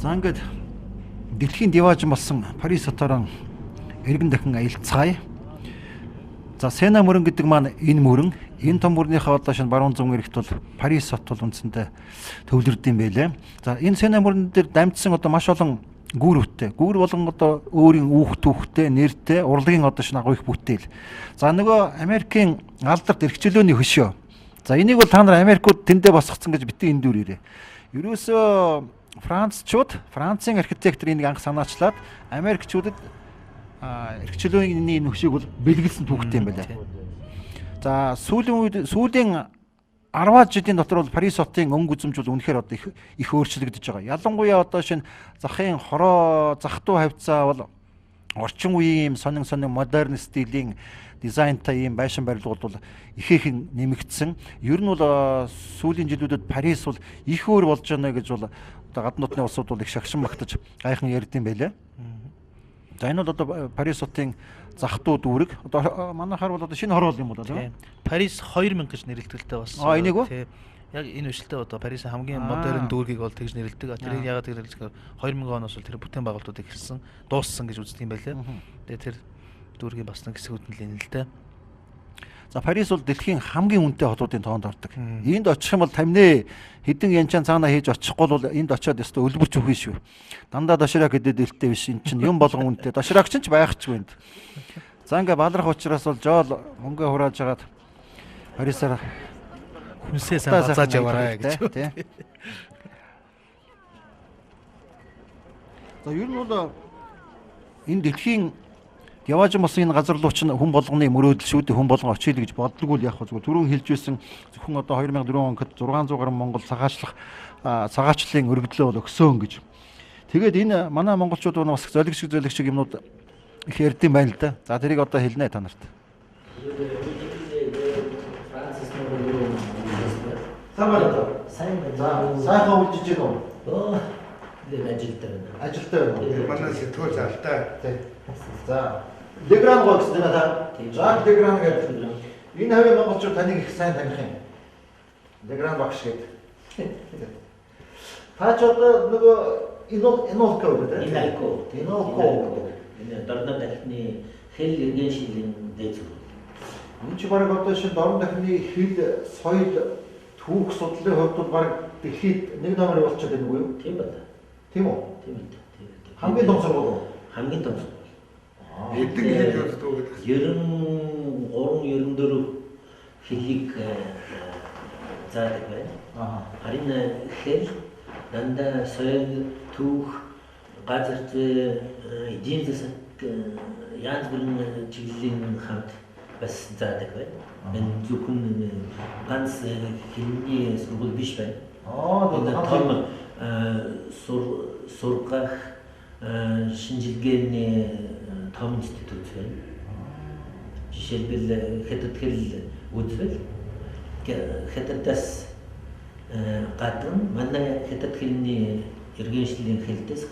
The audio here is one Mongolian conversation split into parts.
За ингээд дэлхийн диваажин болсон Парис хотоор эргэн дахин аялцгаая. За Сена мөрөн гэдэг маань энэ мөрөн. Энэ том мөрнийхээ одоо шинэ баруун зүүн эрэгт бол Парис хот бол үндсэндээ төвлөрдөг юм байлээ. За энэ Сена мөрөн дээр дамжсан одоо маш олон гүүрвтэй. Гүүр болон одоо өөрийн түүхтэй, нэртэй, урлагийн одоо шинэ агуу их бүтээл. За нөгөө Америкийн алдарт эрхчлөөний хөшөө. За энийг бол та нар Америкууд тэндээ босгоцсон гэж битгий энэ дүр ирээ. Ерөөсөө Францын архитектор энийг анх санаачлаад Америкчуудад эрхчлөөний энэ хөшөөг бол бэлгэлсэн түүхтэй юм байна. За сүүлийн 10-аад жилийн дотор бол Парис хотын өнгө үзэмж бол үнэхээр одоо их өөрчлөгдөж байгаа. Ялангуяа одоо шинэ захын хороо захтуу хавцаа бол орчин үеийн сонин модерн стилийн дизайнтай ийм байшин барилгууд бол ихээхэн нэмэгдсэн. Ер нь бол сүүлийн жилүүдэд Парис бол их өөр болж байна гэж бол одоо гадны нутгийн улсууд бол их шагшин магтаж гайхан ярьдсан байлээ. За энэ бол одоо Парис хотын захтуу дүүрэг. Одоо манайхаар бол одоо шинэ хорол юм бол тийм. Парис 2000 гэж нэрлэгдэлтэй болсон. Энийг үү? Яг энэ өшөлтөө одоо Парисын хамгийн модерн дүүргийг бол тэгж нэрлэдэг. Тэрийг яагаад тэгж нэрлэдэг? 2000 оноос бол тэр бүтээн байгуулалтууд ихэлсэн, дууссан гэж үздэг юм байлээ. Тэгээ тэр дүүргийн бас нэг хэсгүүд нь л энэ л дээ. За Парис бол дэлхийн хамгийн үнэтэй хотуудын тоонд ордог. Энд очих юм бол тамины хэдэн янчаан цаанаа хийж очихгүй бол энд очиод өстө өлбөрч өгнө шүү. Дандаа доширак хэдэд илтэй биш эн чинь юм болгон үнэтэй. Доширак чинь ч байхгүй энд. За ингээ балрах учраас бол жоол мөнгө хурааж хагаад Парисаар хүнсээ сайн базааж яваарай гэж тий. За ер нь бол энэ дэлхийн яваажин болсон энэ газар руу ч хүн болгоны мөрөөдөл шүү дээ. Хүн болгон очиё гэж боддгоо л яг зүгээр түрүүн хэлж байсан зөвхөн одоо 2004 онд 600 гаруй Монгол цагаачлалын өргөдлөө бол өгсөн гэж. Тэгээд энэ манай монголчууд бас золигч юмнууд их ярьдсан байна л да. За тэрийг одоо хэлнэ та нарт. Сайхан үлжиж байгаа. Ажилтай байна. Манай сэтгүүл залтай. За Легран гоо гэсэн та. Жак Легран гэдэг. Энэ хавийн монголчууд таныг их сайн таних юм. Легран багш гэдэг. Та ч одоо нөгөө Инолко гэдэг. Инолко. Энэ дордон дахны хэл иргэн шилийн дээд зүрх. Энэ ч баг одоо шинэ дордон дахны хэл соёл түүх судлалын хувьд бол баг дэлхийд нэг номер болчиход байна уу юу? Тийм байна. Тийм үү? Тийм. Хамгийн том сургууль. Хамгийн том сургууль. Эдгээр хэл болдог гэдэг. 93-94 хэлийг заадаг байна. Харин хэл дандаа соёл түүх газар зүй эдийн засаг янз бүрийн чиглэлийн хамт бас заадаг байна. Энэ зөвхөн ганц хэлний сургууль биш байна. Том сургах шинжилгээний том институт байна. Жишээлбэл хятад хэл үзвэл хятадаас гадна манай хятад хэлний иргэншлийн хэлдээс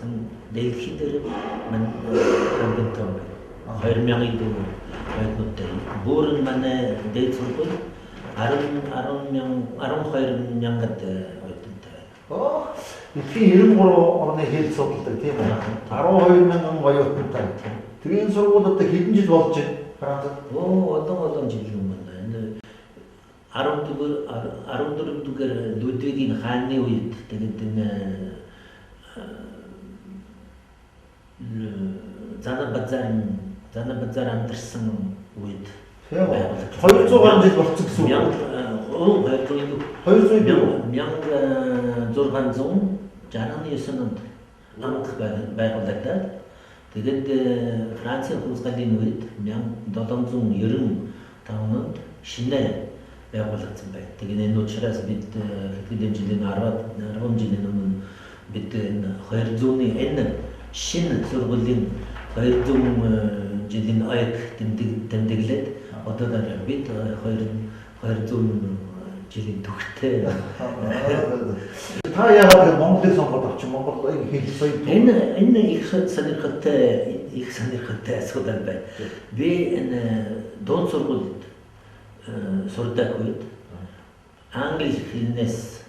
дэлхийд дээр хамгийн том 2000-ийн дөрөв байднуудтай. Бүр манай дээд сургууль 12 мянгад оюутантай. Дэлхийн 93 орны хэл судалдаг тийм үү? 12 мянган оюутантай. Тэгээ энэ сургууль одоо хэдэн жил болж байна? Францад? Олон жил юм байна. 14 дугаар Людвигийн хааны үед тэгээд энэ Зана базар амдарсан үед 200 гаруй жил болчихсон гэсэн үг. 1669 онд анх байгуулагдаад тэгээд Францын хурцгаалын үед 1795 онд шинэ байгуулагдсан байна. Тэгээд энэ учраас бид хэдэн жилийн 10 жилийн өмнө бид энэ 200-ны энэ шинэ сургуулийн 200 жилийн аяг тэмдэглээд одоо бид 200 жилийн төгтөө. Та яагаад Монголыг сонгоод авчих Монгол хэл соёл энэ их сонирхолтой асуудал байна. Би энэ дунд сургуульд сурдаг үед англи хэлнээс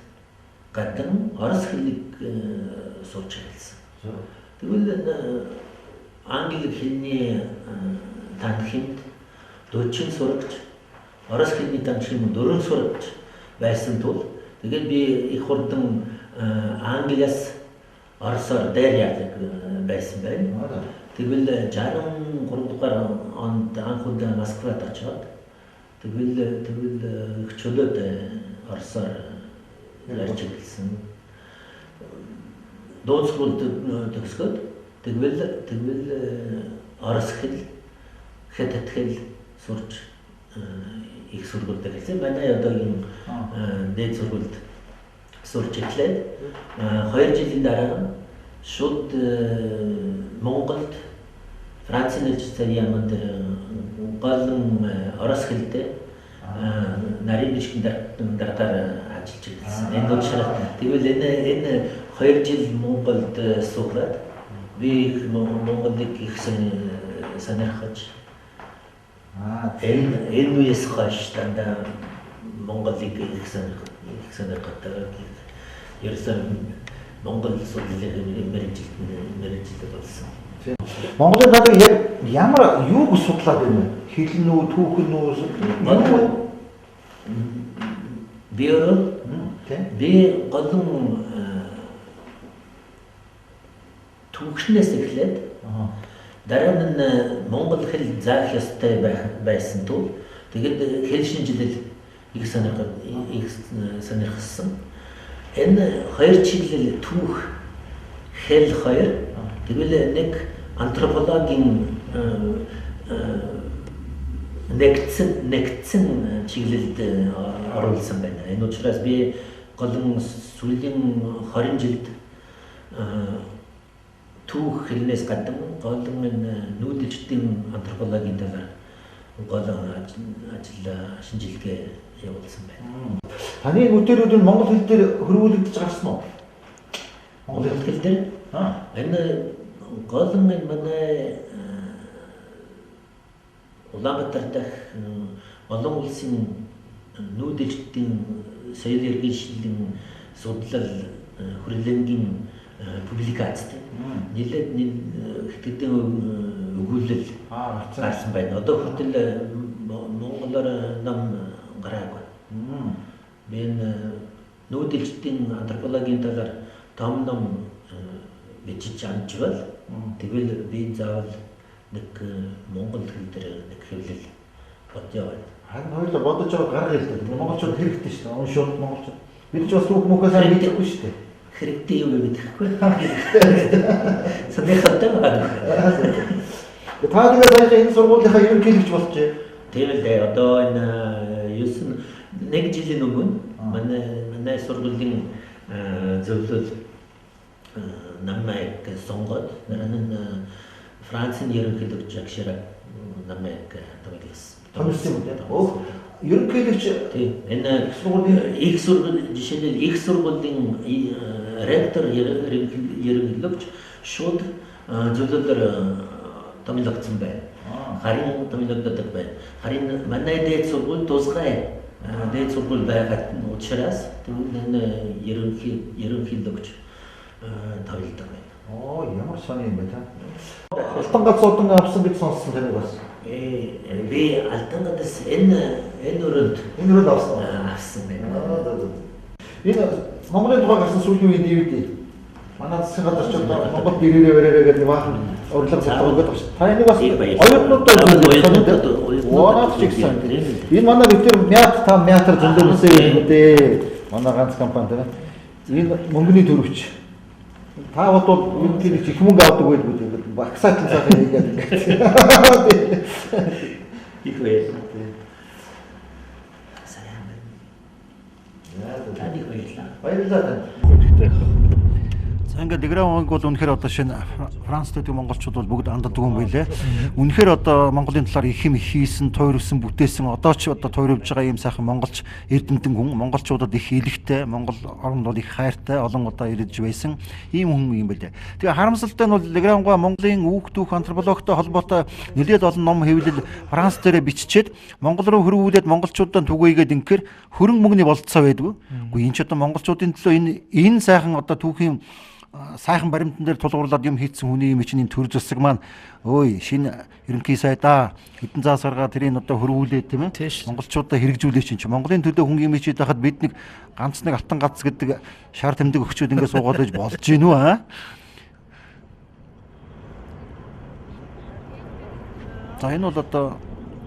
гадна орос хэлийг сурч хэлсэн. Тэгвэл англи хэлний танхимд 40 сурагч, орос хэлний танхимд 4 сурагч байсан тул тэгээд би их хурдан англиас оросоор дээр яадаг байсан байна. Тэгвэл 63 дугаар онд анх удаа Москвад очоод тэгвэл чөлөөд оросоор ярьж хэлсэн. Дууцгуулд төгсгөөд тэгвэл орос хэл, хятад хэл сурч их сургуульд хэлсэн. Манай одоогийн дээд сургуульд сурч эхлээд 2 жилийн дараа шууд Монголд Францын хэлцээр яамд гол орос хэлтэй нарийн бишгэн дараагаар ажиллаж ирсэн. Энэ учраас тэгвэл энэ 2 жил Монголд суугаад би Монголыг их сонирхож энэ үеэс хойш дандаа Монголыг их сонирхдаг. Ерөөсөн Монгол судлалын мэргэжилтэд болсон. Монголын надад яг ямар юуг судлаад байна вэ? Хэлн үү, түүхэн үү? Би голон түүхнээс эхлээд дараа нь монгол хэл заах ёстой байсан тул тэгээд хэл шинжилэл их сонирхсан. Энэ 2 чиглэл түүх, хэл 2 тэгвэл нэг антропологийн нэгдсэн чиглэлд оруулсан байна. Энэ учраас би голон сүүлийн 20 жилд түүх хэлнээс гадна голон нүүдэлчдийн антропологийн талаар голон ажил шинжилгээ явуулсан байна. Таны нүдэрүүд нь монгол хэл дээр хөрвүүлэгдэж гарсан уу? Монгол хэл дээр энэ голон манай Улаанбаатар дахь олон улсын нүүдэлчдийн соёл иргэншлийн судлал хүрлэнгийн публикацтай нэлээд хэдэн өгүүлэл гарсан байна. Одоо хүртэл монголоор ном гараагүй. Би нүүдэлчдийн антропологийн талаар том ном бичиж амжвал тэгвэл би заавал нэг монгол хэл дээр нэг хэвлэл бодё байна. Харин хоёулаа бодож байгаа гарга хэлдэг. Монголчууд хэрэгтэй шүү дээ. Уншууд монголчууд. Бид ч бас түүх мөхөөс сайн мэдэхгүй шүү дээ. Хэрэгтэй юм мэдэхгүй. Сонирхолтой байна. Та тэгээд сая энэ сургуулийнхаа ерөнхийлөгч болчихъя. Тийм л дээ. Одоо энэ 1 жилийн өмнө манай сургуулийн зөвлөл намайг сонгоод нарийн Францын ерөнхийлөгч Жак Ширак намайг томилсон. Томилсон юм дээ. Ерөнхийлөгч энэ сургуулийн их сургуулийн ректор ерөнхийлөгч шууд зөвлөлөөр томилогдсон байна. Харин томилогддог байна. Харин манай дээд сургууль тусгай дээд сургууль байгаад учраас энэ ерөнхийлөгч томилдог байна. Ямар сони юм бэ та? Алтан гац удан авсан гэж сонссон таныг бас. Би алтан гадаас энэ өрөөнд авсан байна. Энэ Монголын тухай гарсан сүүлийн үеийн DVD. Манай засгийн газар ч Монгол дээрээ өрөөрэй гэдэг баахан урлаг болгоод байгаа шүү. Та энийг бас оюутнуудад энэ манай битэр мятар зөндөө нисээ юм дээ. Манай ганц компани дээр. Энэ мөнгөний төрөвч. Та бодвол ерөнхийдөө их мөнгө авдаг байлгүй дээ. Багсаатлан сайхан хийгээд ингээд. Их вэ. Сайн байна. Таны баярлалаа. За ингээд Дегран бол үнэхээр одоо шинэ Францд байдаг монголчууд бол бүгд анддаг юм байлээ. Үнэхээр одоо Монголын талаар их юм хийсэн, туйрсан, бүтээсэн одоо ч одоо туйрвж байгаа юм сайхан монголч эрдэмтэн хүн, монголчуудад их илэгтэй, монгол оронд бол их хайртай, олон удаа ирж байсан ийм хүн юм байлээ. Тэгээ харамсалтай нь бол Дегранга Монголын үг түүх антропологтой холбоотой нэлээд олон ном хэвлэл Франц дээрээ биччихэд Монгол руу хөрвүүлээд монголчуудаа түгээгээд ингээр хөрөн мөнгөний болцоо байдгүй. Үгүй энэ ч одоо монголчуудын төлөө энэ сайхан одоо түүхийн сайхан баримтан дээр тулгуурлаад юм хийцэн хүний юм чинь төр засаг маань өөй шинэ ерөнхий сайдаа хэдэн заас гаргаа тэрийг одоо хөрвүүлээ тийм ээ монголчуудаа хэрэгжүүлээч чинь Монголын төлөө хүн юм хийж байхад бид нэг ганц нэг алтан гац гэдэг шар тэмдэг өгчөөд ингэ суугаад байж болж гин үү аа. За энэ бол одоо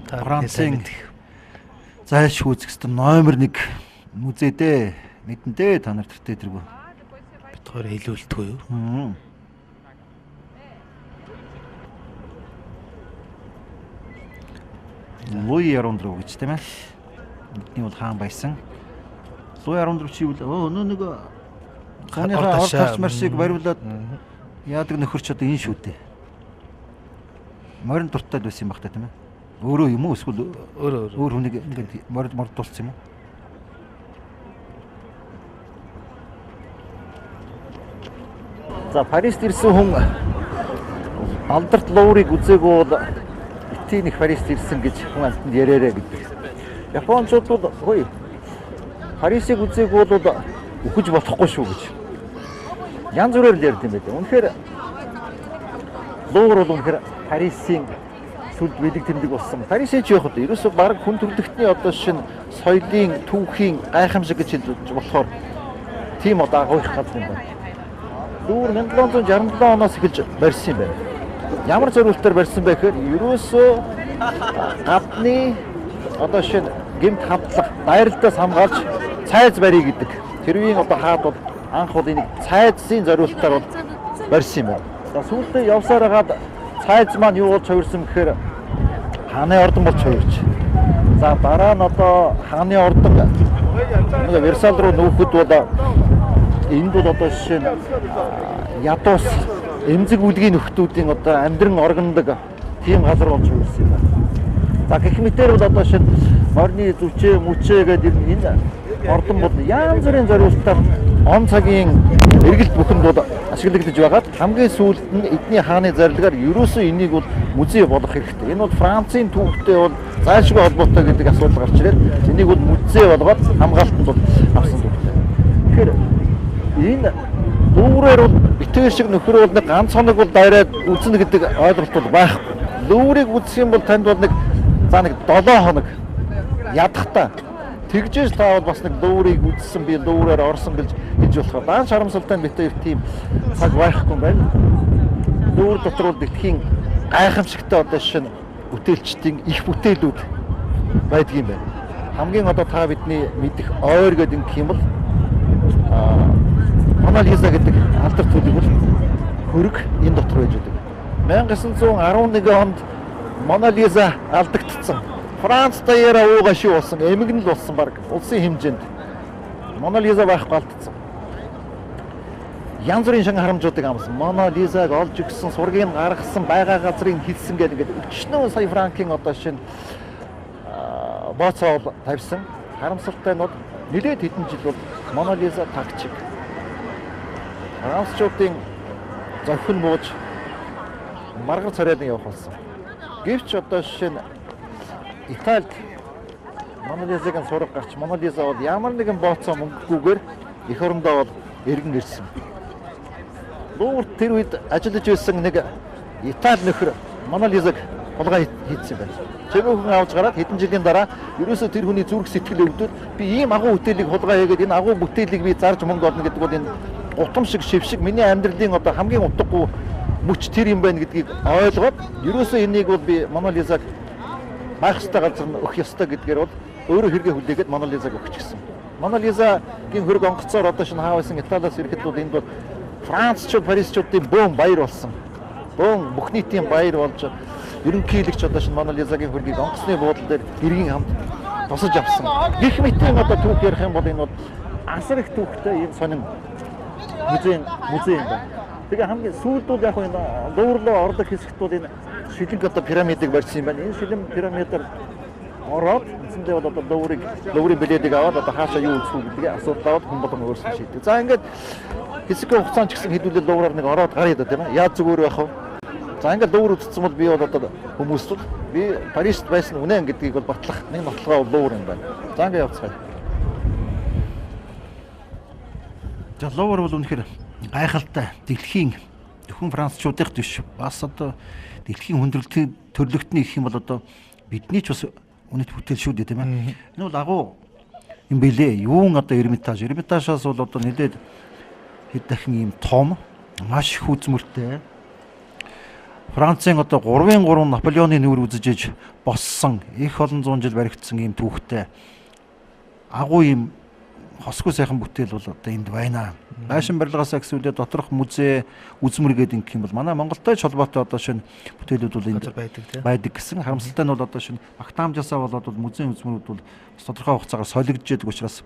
Францын зайлшгүй үзэсгэлэн номер 1 музей дээ. Мэдэн дээ та нар тэртээ тэргүй. Бид хоёр хэлүүлдэггүй юу? Луи 14 гэж тийм ээ. Бидний бол хаан байсан. Луи 14 чи өнөө нэг хааныхаа ордогч маршиг бариулаад яадаг нөхөрч одоо энэ шүү дээ. Морин дуртай байсан юм бах та тийм ээ. Өөрөө юм уу эсвэл өөр хүнийг ингээд морд тулсан юм уу? За Парист ирсэн хүн алдарт Луврыг үзээгүй бол битгий их Парист ирсэн гэж хүн амтнд яриараа гэдэг. Японочууд бол хөөе Парисыг үзээгүй бол үхэж болохгүй шүү гэж. Янз бүрээр л ярьд юм байдаг. Үнэхээр Лувр бол үнэхээр Парисын сүлд бэлэг тэмдэг болсон. Парисч явах одоо ерөөсөө баг хүн төрөлхтний одоо шинэ соёлын түүхийн гайхамшиг гэж хэлж болохоор тийм одоо агуулх газар юм байна. Лувр 1767 оноос эхэлж барьсан юм байна. Ямар зорилтоор барьсан бэ гэхээр ерөөсөө гадны одоо шинэ гэмт хамтлах дайралтаас хамгаалж цайз барья гэдэг. Тэрвийн одоо хаад бол анх бол энийг цайзын зорилтоор бол барьсан юм байна. За сүүлдээ явсаар хагаад цайз маань юу болж хувирсан гэхээр хааны ордон болж хувирч. За дараа нь одоо хааны ордон Версаль руу нүүхэд бол энд бол одоо жишээ нь ядуус эмзэг үлгийн нөхдүүдийн одоо амьдран оргондог тийм газар болж хувирсан юм байна. За гэх мэтээр бол одоо шинэ морины зүвчээ мүчээ гэдэг энэ ордон бол янз бүрийн зориулалтаар он цагийн эргэлт бүхэнд бол ашиглагдаж байгаад хамгийн сүүлд нь эдний хааны зарилгаар ерөөсөө энийг бол музей болгох хэрэгтэй. Энэ бол Францын түүхтэй бол зайлшгүй холбоотой гэдэг асуудал гарч ирээд энийг бол музей болгоод хамгаалтанд бол авсан түүхтэй. Тэгэхээр энэ Луврээр бол битгий шиг нөхөр бол нэг ганц хоног бол дайраад үзнэ гэдэг ойлголт бол байхгүй. Луврыг үзэх юм бол танд бол нэг 7 хоног ядахтаа тэгжээж та бол бас нэг Луврыг үзсэн би Луврээр орсон гэж болохоор даан шарамсалтай битээр тийм цаг байхгүй юм байна. Лувр дотор бол дэлхийн гайхамшигтай одоо шинэ бүтээлчдийн их бүтээлүүд байдаг юм байна. Хамгийн одоо та бидний мэдих ойр гэдэг юм бол Мона Лиза гэдэг алдарт төлөв бол хөрөг энэ дотор байж байдаг. 1911 онд Мона Лиза алдагдсан. Франц даяараа уугаши болсон, эмгэнэл болсон баг улсын хэмжээнд Мона Лиза байхгүй алдсан. Янз бүрийн шин харамжуудыг амсан. Мона Лизаг олж өгсөн, сургийг гаргасан, байгаа газрыг хэлсэн гэдэг 40 сая франкын одоо шинэ бооцоо тавьсан. Харамсалтай нь бол нэлээд хэдэн жил бол Мона Лиза тагчиг. Францчуудын зохион бууж маргар царайд явах болсон. Гэвч одоо жишээ нь Италид Мона Лизагийн сураг гарч Мона Лиза бол ямар нэгэн бооцоо мөнгөгүйгээр эх орондоо бол эргэн ирсэн. Лувр тэр үед ажиллаж байсан нэг Итали нөхөр Мона Лизаг хулгай хийсэн байна. Чимээхэн авч гараад хэдэн жилийн дараа ерөөсөө тэр хүний зүрх сэтгэл өвдөд би ийм агуу бүтээлийг хулгай хийгээд энэ агуу бүтээлийг би зарж мөнгө олно гэдэг бол энэ утам шиг шив шиг миний амьдралын одоо хамгийн утгагүй мөч тэр юм байна гэдгийг ойлгоод ерөөсөө энийг бол би Мона Лизаг байх ёстой газар нь өгөх ёстой гэдгээр бол өөрөө хэрэгэ хүлээгээд Мона Лизаг өгчихсэн. Мона Лизагийн хөрөг онгоцоор одоо шинэ хаавсан Италиас ирэхэд бол энд бол Францчууд, Парисчуудын бөөн баяр болсон. Бөөн бүх нийтийн баяр болж ерөнхийлөгч одоо шинэ Мона Лизагийн хөргийг онгоцны буудлын дээр гэргийн хамт тусаж авсан. Гэх мэтийн одоо түүх ярих юм бол энэ бол асар их түүхтэй ийм сонин музей юм байна. Тэгээ хамгийн сүүлд бол яг энэ Луврлоо ордог хэсэгт бол энэ шилэнг одоо пирамидыг барьсан юм байна. Энэ шилэн пирамидаар ороод эцэндээ бол одоо Луврын билетийг аваад одоо хаашаа юу үзэх үү гэдгийг асуудал аваад хүн болгон өөрсдөө шийдэв. За ингээд хэсэг хугацаанд ч гэсэн хэдүүлээ Лувраар нэг ороод гараад тийм ээ. Яаж зүгээр байх вэ? За ингээд Лувр үзсэн бол би бол одоо хүмүүст бол би Парист байсан үнэн гэдгийг бол батлах нэг нотлогоо Лувр юм байна. За ингээд явцгаая. За Лувр бол үнэхээр гайхалтай дэлхийн зөвхөн францчуудын биш бас одоо дэлхийн хүндрэлтийн төрлөختний гэх юм бол одоо бидний ч бас үнэт бүтээл шүү дээ тийм ээ. Энэ бол агуу юм бэлээ. Юун одоо Эрмитажаас бол одоо нэлээд хэд дахин ийм том маш их үзмөртэй Францын одоо 3-3 Наполеоны нүүр үзэж боссон их олон зуун жил баригдсан ийм түүхтэй агуу ийм хосгүй сайхан бүтээл бол одоо энд байна. Байшин барилгаас эхлүүлээ доторх музей үзмэр гэдэг юм бол манай Монголтой ч холбоотой одоо шинэ бүтээлүүд бол энд байдаг гэсэн. Харамсалтай нь бол одоо шинэ Багтаамжаасаа болоод бол музейн үзмэрүүд бол тодорхой хугацаагаар солигдож байдаг учраас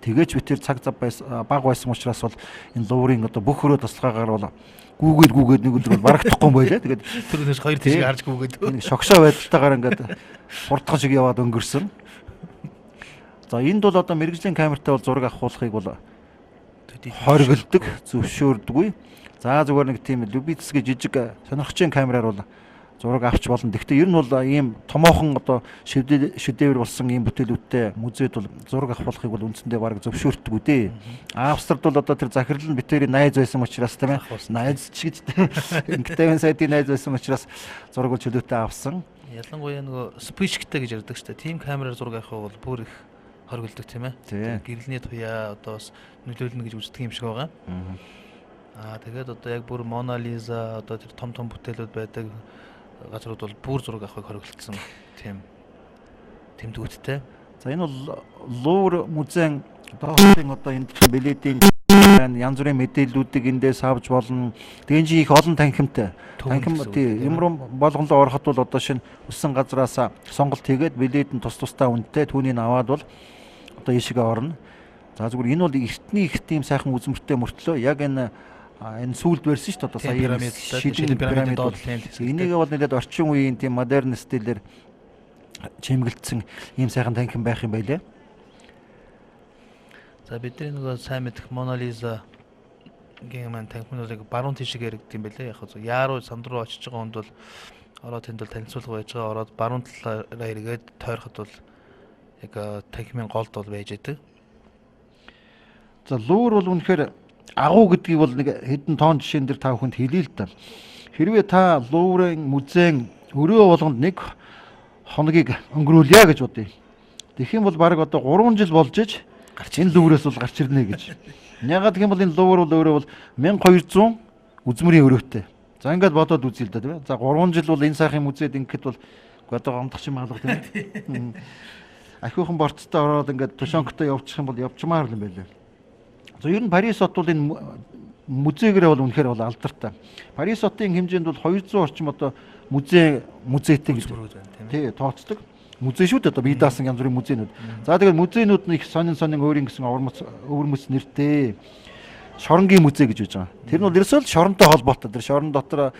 тэгээч би тэр цаг зав баг байсан учраас бол энэ Луврын одоо бүх хөрөө тасалгаагаар бол гүүгээд нэг өдөр бол барагдахгүй юм байлаа. Тэгээд түрүүнээс хоёр тийш гарч гүүгээд шогшоо байдалтайгаар ингээд хурдхан шиг яваад өнгөрсөн. За энд бол одоо мэрэгжлийн камертай бол зураг авахуулахыг бол хоригддаг, зөвшөөрдөггүй. За зүгээр нэг тийм Любицкий жижиг сонирхчийн камераар бол зураг авч болно. Гэхдээ ер нь бол ийм томоохон одоо шедевр болсон ийм бүтээлүүдтэй музейд бол зураг авахуулахыг бол үндсэндээ бараг зөвшөөрдөггүй дээ. Австрид бол одоо тэр захирал нь битэрийн найз байсан учраас тийм ээ. Найз ч гэж Инктевен сайдын найз байсан учраас зураг бол чөлөөтэй авсан. Ялангуяа нөгөө спичгтэй гэж ярьдаг шүү дээ. Тим камераар зураг авах бол бүр их хоригддог тийм ээ. Гэрэлний туяа одоо бас нөлөөлнө гэж үздэг юм шиг байгаа. Тэгээд одоо яг бүр Мона Лиза одоо тэр том бүтээлүүд байдаг газрууд бол бүр зураг авахыг хоригдсан тийм тэмдгүүдтэй. За энэ бол Лувр музейн одоо энэ билетийн янз бүрийн мэдээллүүдийг эндээс авч болно. Тэгээд их олон танхимтай. Танхим юм руу болгон руу ороход бол одоо шинэ өссөн газраас сонголт хийгээд билет нь тусдаа үнэтэй түүнийг аваад бол одоо ийшээ орно. За зүгээр энэ бол эртний их тийм сайхан үзмэртэй мөртлөө яг энэ сүүлд барьсан шүү дээ одоо сая шилэн пирамид бол энийг бол нэлээд орчин үеийн тийм модерн стилээр чимгэлдсэн ийм сайхан танхим байх юм байлээ. За бидний нөгөө сайн мэдэх Мона Лиза гэмэн танхимнуудыг баруун тишгээр иргэдэг юм байлээ. Яг хөө яаруу санд руу очиж байгаа хүнд бол ороод тэнд бол танилцуулга байж байгаа. Ороод баруун талаараа эргээд тойроход бол яг танхимын голд бол байж идэг. За Лувр бол үнэхээр агуу гэдгийг бол нэг хэдэн тоон жишээн дээр та бүхэнд хэлье л да. Хэрвээ та Луврын музейн өрөө болгонд нэг хоногийг өнгөрүүлье гэж бодъё. Тэгэх юм бол баг одоо 3 жил болж иж энэ Луврээс бол гарч ирнэ гэж. Ягаад гэх юм бол энэ Лувр бол өөрөө бол 1200 үзмэрийн өрөөтэй. За ингээд бодоод үзье л да тийм ээ. За 3 жил бол энэ сайхан музейд ингээд бол одоо гомдох юм хаалга тийм ээ. Ахиухан борцтой ороод ингээд тушонктой явчих юм бол явчмаар юм байлээ. За ер нь Парис хот бол энэ музейгээрээ бол үнэхээр бол алдартай. Парис хотын хэмжээнд бол 200 орчим одоо музейтэй гэж тий тооцдог. Музей шүү дээ одоо бие даасан янз бүрийн музейнүүд. За тэгээд музейнүүд нь их сонин өөрийн гэсэн өвөрмөц нэртэй шоронгийн музей гэж байж байгаа. Тэр нь бол ерөөсөө л шоронтой холбоотой. Тэр шорон дотор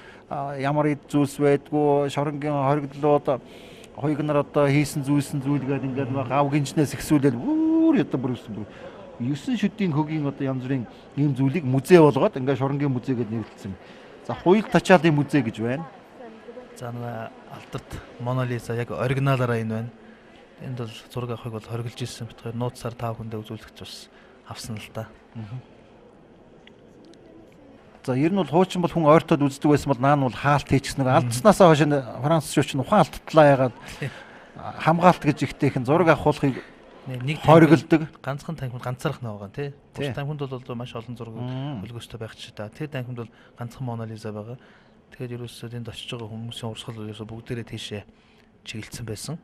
ямар зүйлс байдгүй, шоронгийн хоригдлууд хоёуг нар одоо хийсэн зүйл гээд ингээд гав гинжнээс ихсүүлээд бүр 9 шүдийн хөгийн одоо янз бүрийн ийм зүйлийг музей болгоод ингээд шоронгийн музей гэж нэрлэсэн. За хуйл тачаалын музей гэж байна. За нэг алдарт Мона Лиза яг оригиналаараа энэ байна. Энд бол зураг авахыг бол хориглож ирсэн бит хоёр нууцсаар 5 хүндээ үзүүлэгч бас авсан л да. За ер нь бол хуучин бол хүн ойртоод үздэг байсан бол наан бол хаалт хийчихсэн нэг алдснаасаа хойш Франц шүүч нь ухаан алтлаа ягаад хамгаалт гэж ихтэйхэн зураг авахуулахыг нэг хоригддог ганцхан танхимд ганцаарх нь байгаа тий. Бус танхимд бол маш олон зураг хөлгөөстэй байх ч та. Тэр танхимд бол ганцхан Мона Лиза байгаа. Тэгэхээр ерөөсөө энд очиж байгаа хүмүүсийн урсгал ерөөсөө бүгдээрээ тийшээ чиглэлсэн байсан.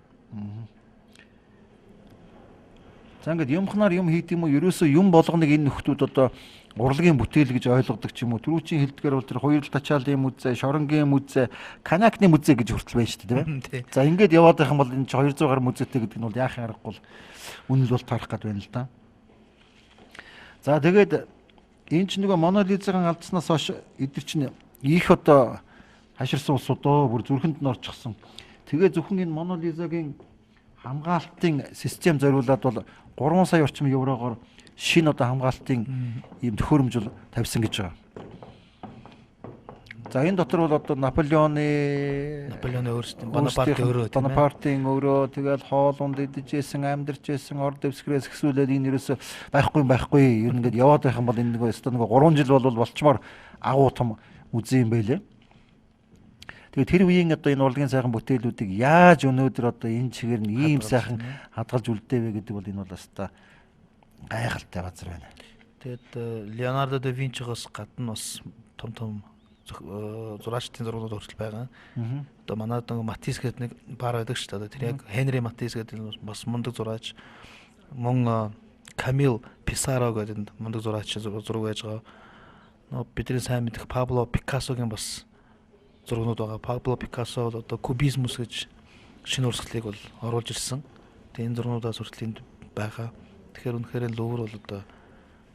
За ингээд юмхнаар юм хийд юм уу ерөөсөө юм болгоныг энэ нөхдүүд одоо урлагийн бүтээл гэж ойлгодог ч юм уу. Түрүүчийн хэлдгээр бол тэр хоёрл тачаалын музей, шоронгийн музей, канакны музей гэж хүртэл байна шүү дээ, тийм ээ. За ингээд яваад байх юм бол энэ 200 гаруй музейтэй гэдэг нь бол яахын аргагүй үнэл бол тарах гээд байна л да. За тэгээд энэ ч нөгөө Мона Лизагийн алдснаас хойш эдгээр чинь их одоо хаширсан улсууд бүр зүрхэнд нь орчихсон. Тэгээ зөвхөн энэ Мона Лизагийн хамгаалтын систем зориулаад бол 3 сая орчим еврогоор шинэ одоо хамгаалтын ийм төхөөрөмж тавьсан гэж байгаа. За энэ дотор бол одоо Наполеоны өөрсдийн Бонапарт өөрөө тийм ээ. Бонапартын өөрөө тэгэл хоолунд идчихсэн, амьдарчсэн, орд дэвсгрээс хэсүүлээд энэ ерөөсө байхгүй ер нь ингээд яваад байх юм бол энэ нэг 3 жил бол болчмоор агуу том үзэн юм байлээ. Тэгээд тэр үеийн одоо энэ урлагийн сайхан бүтээлүүдийг яаж өнөөдөр одоо энэ чигээр нь ийм сайхан хадгалж үлдээвэ гэдэг бол энэ бол өстой гайхалтай газар байна. Тэгээд Леонардо да Винчигоос гадна бас том зураачдын зургууд хүртэл байгаа. Одоо манайд нэг Матис гэдэг нэг бар байдаг шүү дээ. Тэр яг Хенри Матис гэдэг бас мундаг зураач. Мөн Камил Писаро гэдэг мундаг зураач зураг байж байгаа. Бидний сайн мэдэх Пабло Пикассогийн бас зургууд байгаа. Пабло Пикассо одоо кубизмус гэж шинэ урсгалыг бол оруулж ирсэн. Тэгээ энэ зургуудаас хүртэл энд байгаа. Тэгэхээр үнэхээр Лувр бол одоо